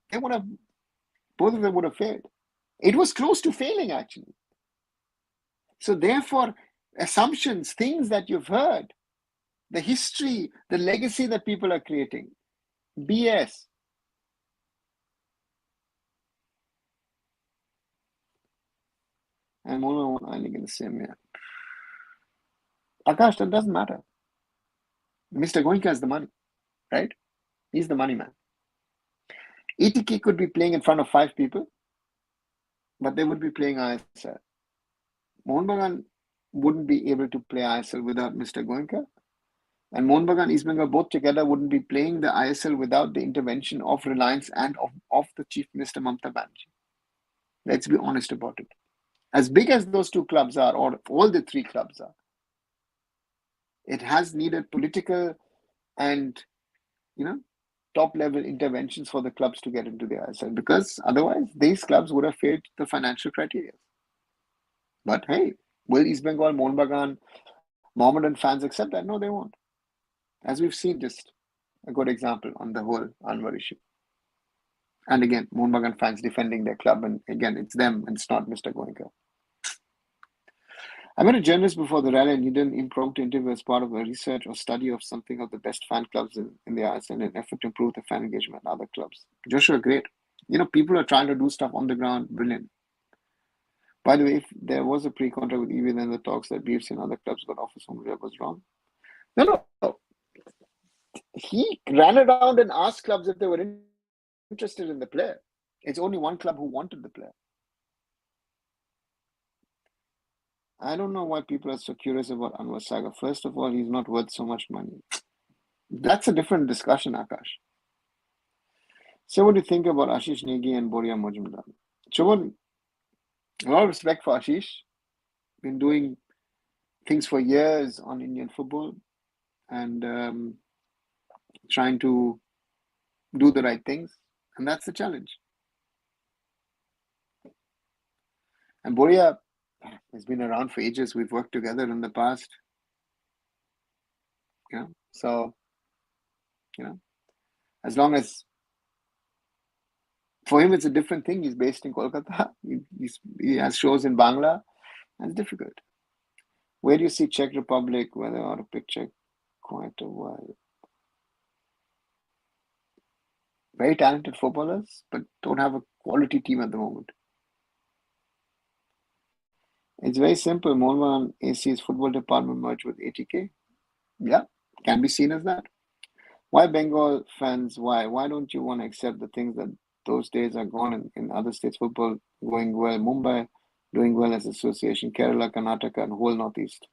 both of them would have failed. It was close to failing, actually. So therefore, assumptions, things that you've heard, the history, the legacy that people are creating, BS. I'm only one in the same year. Akash, that doesn't matter. Mr. Goenka has the money, right? He's the money man. ETK could be playing in front of 5 people, but they would be playing ISL. Mohun Bagan wouldn't be able to play ISL without Mr. Goenka. And Mohun Bagan and East Bengal both together wouldn't be playing the ISL without the intervention of Reliance and of the Chief Minister Mamata Banerjee. Let's be honest about it. As big as those 2 clubs are, or all the 3 clubs are, it has needed political and, top-level interventions for the clubs to get into the ISL, because otherwise these clubs would have failed the financial criteria. But hey, will East Bengal, Mohun Bagan, Mohammedan fans accept that? No, they won't. As we've seen, just a good example on the whole Anwar issue. And again, Mohun Bagan fans defending their club, and again, it's them, and it's not Mr. Goenka. I met a journalist before the rally and he did an impromptu interview as part of a research or study of something of the best fan clubs in the ISL in an effort to improve the fan engagement in other clubs. Joshua, great. People are trying to do stuff on the ground. Brilliant. By the way, if there was a pre-contract with EV, then the talks that BFC and other clubs got offers from Real was wrong. No. He ran around and asked clubs if they were interested in the player. It's only one club who wanted the player. I don't know why people are so curious about Anwar Saga. First of all, he's not worth so much money. That's a different discussion, Akash. So what do you think about Ashish Negi and Boria Majumdar? Choban, a lot of respect for Ashish. Been doing things for years on Indian football and trying to do the right things. And that's the challenge. And Boria has been around for ages. We've worked together in the past. So, as long as For him, it's a different thing. He's based in Kolkata. He has shows in Bangla. And it's difficult. Where do you see Czech Republic, where they ought to pick Czech quite a while? Very talented footballers, but don't have a quality team at the moment. It's very simple. Mohun Bagan AC's football department merged with ATK. Yeah, can be seen as that. Why Bengal fans? Why? Why don't you want to accept the things that those days are gone in other states? Football going well. Mumbai doing well as association. Kerala, Karnataka, and whole Northeast.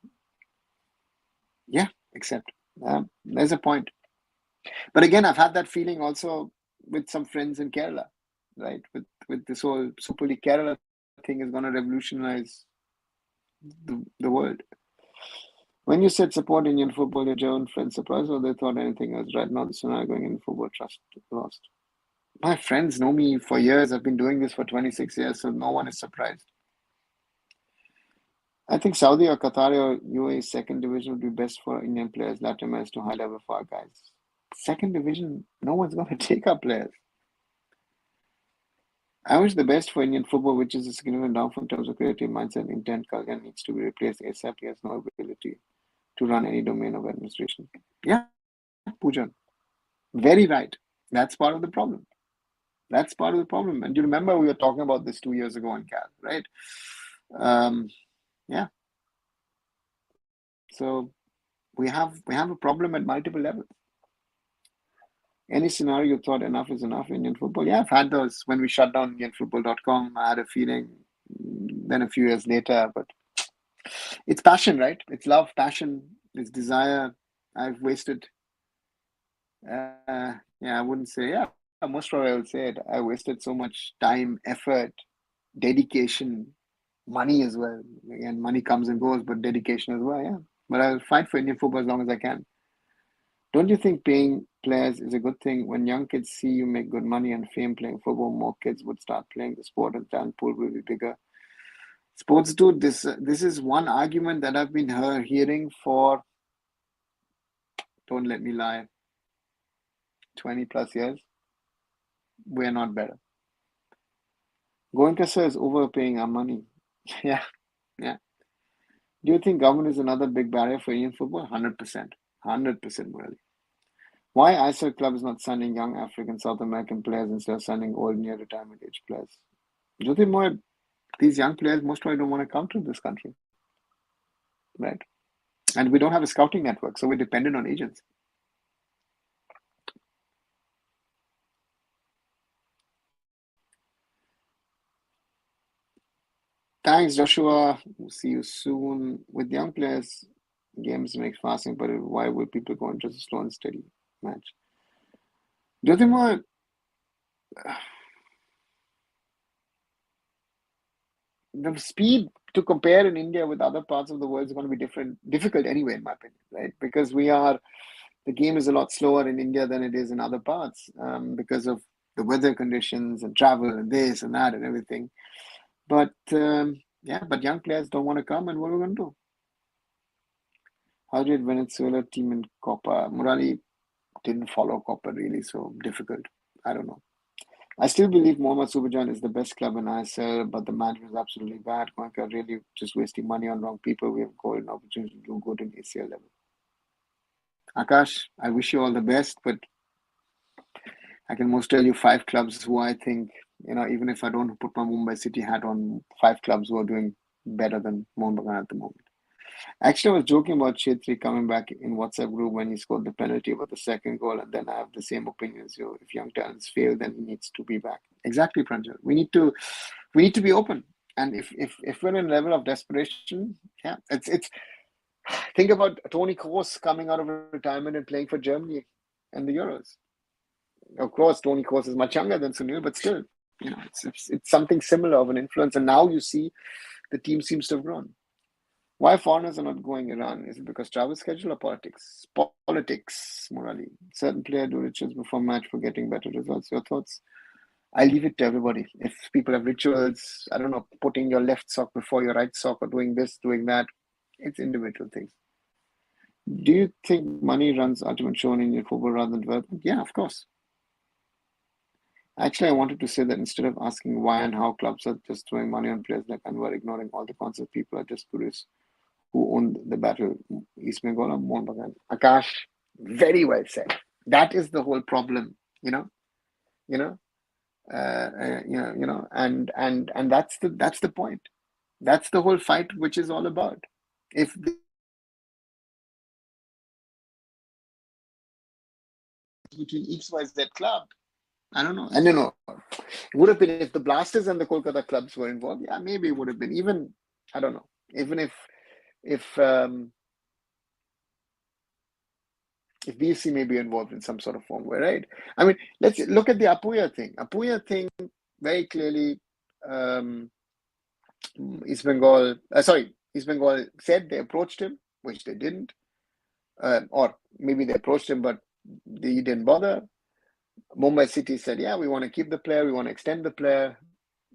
Yeah, accept. There's a point. But again, I've had that feeling also with some friends in Kerala, right? With this whole Super League Kerala thing is going to revolutionize the world. When you said support Indian football, your German friends surprised or they thought anything else? Right now, the scenario going in football trust lost. My friends know me for years. I've been doing this for 26 years, so no one is surprised. I think Saudi or Qatar or UAE second division would be best for Indian players. Latin America to high level for our guys. Second division, no one's going to take our players. I wish the best for Indian football, which is a significant downfall in terms of creative mindset, intent. Kalgan needs to be replaced ASAP. He has no ability to run any domain of administration. Yeah, Poojan. Very right. That's part of the problem. That's part of the problem. And you remember we were talking about this 2 years ago on CAL, right? Yeah. So we have a problem at multiple levels. Any scenario you thought enough is enough Indian football? Yeah, I've had those. When we shut down IndianFootball.com, I had a feeling. Then a few years later, but it's passion, right? It's love, passion, it's desire. I've wasted. Yeah, I wouldn't say. Yeah, most probably I would say it. I wasted so much time, effort, dedication, money as well. Again, money comes and goes, but dedication as well. Yeah, but I'll fight for Indian football as long as I can. Don't you think paying players is a good thing? When young kids see you make good money and fame playing football, more kids would start playing the sport and talent pool will be bigger. Sports dude, this is one argument that I've been hearing for, don't let me lie, 20 plus years. We're not better. Goenka sir is overpaying our money. Yeah. Do you think government is another big barrier for Indian football? 100%. 100% really. Why ISL club is not signing young African South American players instead of signing old near retirement age players? Jyoti Moy, these young players most probably don't want to come to this country. Right? And we don't have a scouting network, so we're dependent on agents. Thanks, Joshua. We'll see you soon. With young players, games make fasting, but why would people go into a slow and steady match? Jyotima, the speed to compare in India with other parts of the world is going to be difficult anyway, in my opinion, right? Because the game is a lot slower in India than it is in other parts because of the weather conditions and travel and this and that and everything. But but young players don't want to come, and what are we going to do? How did Venezuela team in Copa? Murali didn't follow Copa really, so difficult. I don't know. I still believe Mohammad Subhajan is the best club in ISL, but the management is absolutely bad. Goenka really just wasting money on wrong people. We have golden opportunity to do good in ACL level. Akash, I wish you all the best, but I can most tell you 5 clubs who I think, even if I don't put my Mumbai City hat on, 5 clubs who are doing better than Mohun Bagan at the moment. Actually, I was joking about Chetri coming back in WhatsApp group when he scored the penalty about the second goal, and then I have the same opinion as you. If young talents fail, then he needs to be back. Exactly, Pranjal. We need to be open, and if we're in a level of desperation, yeah, it's. Think about Tony Kroos coming out of retirement and playing for Germany and the Euros. Of course, Tony Kroos is much younger than Sunil, but still, it's something similar of an influence. And now you see, the team seems to have grown. Why foreigners are not going Iran? Is it because travel schedule or politics? Politics, Murali. Certain player do rituals before match for getting better results. Your thoughts? I leave it to everybody. If people have rituals, I don't know, putting your left sock before your right sock or doing this, doing that, it's individual things. Do you think money runs ultimate show in Indian football rather than development? Yeah, of course. Actually, I wanted to say that instead of asking why and how clubs are just throwing money on players like Anwar, ignoring all the concepts, people are just curious who owned the battle, East Bengal or Mohun Bagan. Akash, very well said. That is the whole problem, you know, and that's the point. That's the whole fight, which is all about. If between XYZ club, I don't know. And it would have been if the Blasters and the Kolkata clubs were involved. Yeah, maybe it would have been. Even I don't know. Even if BFC may be involved in some sort of form, right? I mean, let's look at the Apuya thing. Apuya thing very clearly. Um, East Bengal said they approached him, which they didn't, or maybe they approached him, but they didn't bother. Mumbai City said, "Yeah, we want to keep the player, we want to extend the player,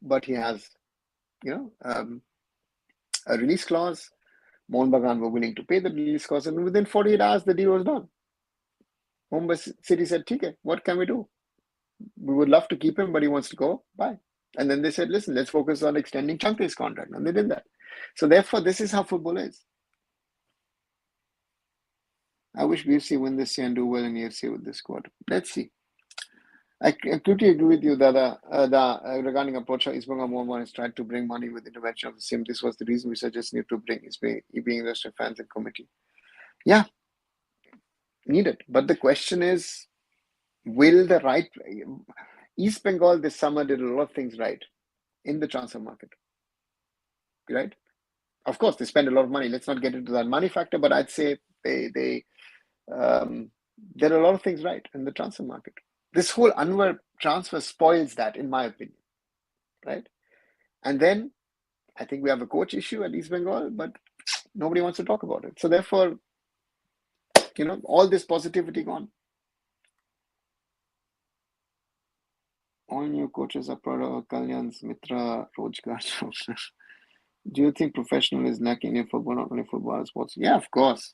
but he has, a release clause." Mohun Bagan were willing to pay the release clause, and within 48 hours, the deal was done. Mumbai City said, "Okay, what can we do? We would love to keep him, but he wants to go. Bye." And then they said, "Listen, let's focus on extending Chankri's contract," and they did that. So therefore, this is how football is. I wish BFC win this year and do well in AFC with this squad. Let's see. I completely agree with you, Dada, regarding approach how East Bengal Mohun has tried to bring money with intervention of the same. This was the reason we suggested need to bring being Western fans and committee. Yeah, needed. But the question is, will the right East Bengal this summer did a lot of things right in the transfer market, right? Of course, they spend a lot of money. Let's not get into that money factor, but I'd say they did a lot of things right in the transfer market. This whole Anwar transfer spoils that, in my opinion, right? And then I think we have a coach issue at East Bengal, but nobody wants to talk about it. So therefore, all this positivity gone. All new coaches are proud of Kalyan's Mitra Rojgar. Do you think professional is lacking in football, not only football and sports? Yeah, of course.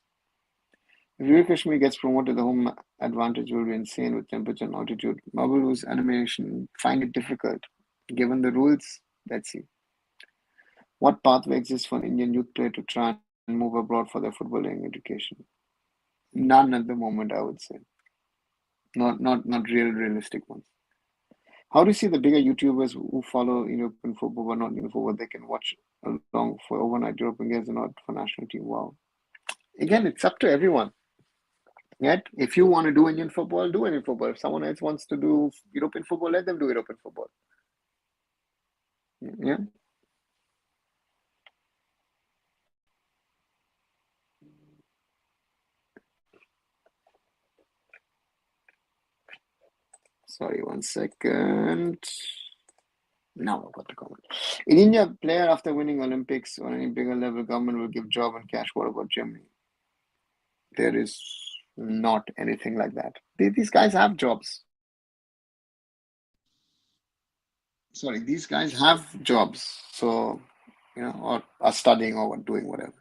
If Uri Kashmir gets promoted, the home advantage will be insane with temperature and altitude. Babalu's animation find it difficult. Given the rules, let's see. What pathway exists for an Indian youth player to try and move abroad for their footballing education? None at the moment, I would say. Not realistic ones. How do you see the bigger YouTubers who follow European football but not Indian football? They can watch along for overnight European games and not for national team. Wow. Again, it's up to everyone. Yet, if you want to do Indian football, do Indian football. If someone else wants to do European football, let them do European football. Yeah. Sorry, 1 second. Now I got the comment. In India, player after winning Olympics or any bigger level, government will give job and cash. What about Germany? There is not anything like that. These guys have jobs. Sorry, these guys have jobs. So, or are studying or doing whatever.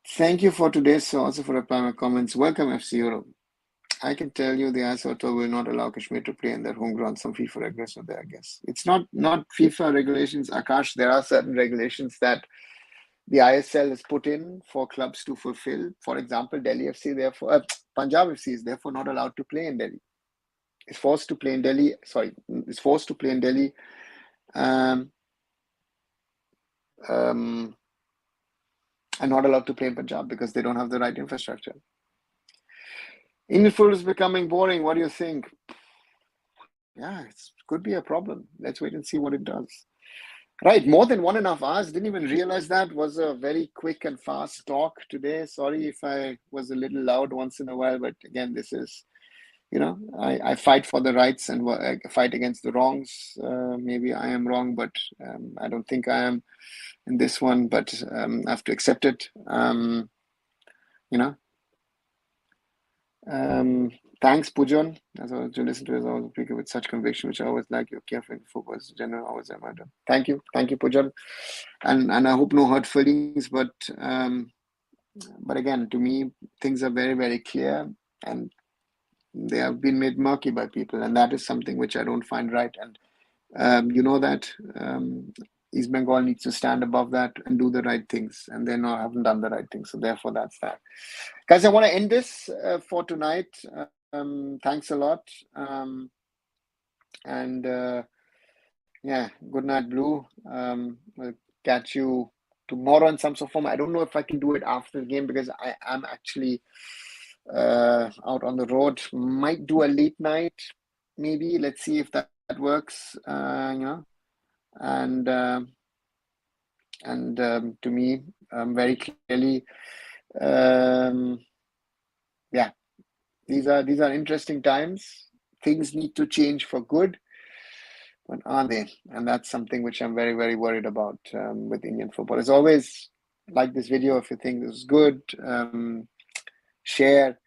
Thank you for today's, so also for replying my comments. Welcome, FC Europe. I can tell you the ISO will not allow Kashmir to play in their home ground. Some FIFA regulations there, I guess. It's not FIFA regulations, Akash. There are certain regulations that the ISL has put in for clubs to fulfill. For example, Delhi FC, therefore, Punjab FC is therefore not allowed to play in Delhi. It's forced to play in Delhi. Sorry, it's forced to play in Delhi. And not allowed to play in Punjab because they don't have the right infrastructure. Indian football is becoming boring. What do you think? Yeah, it could be a problem. Let's wait and see what it does. Right, more than 1.5 hours. Didn't even realize that. Was a very quick and fast talk today. Sorry if I was a little loud once in a while, but again, this is, I fight for the rights and I fight against the wrongs. Maybe I am wrong, but I don't think I am in this one, but I have to accept it. Thanks, Pujan. As I was to listen to as I was speaking with such conviction, which I always like. You're careful in focus, general, always am. Thank you, Pujan, and I hope no hurt feelings. But again, to me, things are very, very clear, and they have been made murky by people, and that is something which I don't find right. And you know that East Bengal needs to stand above that and do the right things, and they haven't done the right things. So therefore, that's that. Guys, I want to end this for tonight. Thanks a lot, and yeah, good night, Blue. We'll catch you tomorrow in some sort of form. I don't know if I can do it after the game because I am actually out on the road. Might do a late night, maybe. Let's see if that works. And to me, very clearly, yeah, these are interesting times. Things need to change for good, but are they? And that's something which I'm very, very worried about with Indian football. As always, like this video if you think this is good. Share.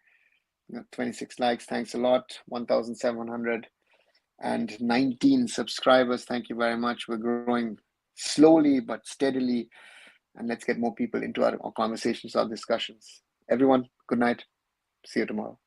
26 likes. Thanks a lot. 1,719 subscribers. Thank you very much. We're growing slowly but steadily. And let's get more people into our conversations, our discussions. Everyone, good night. See you tomorrow.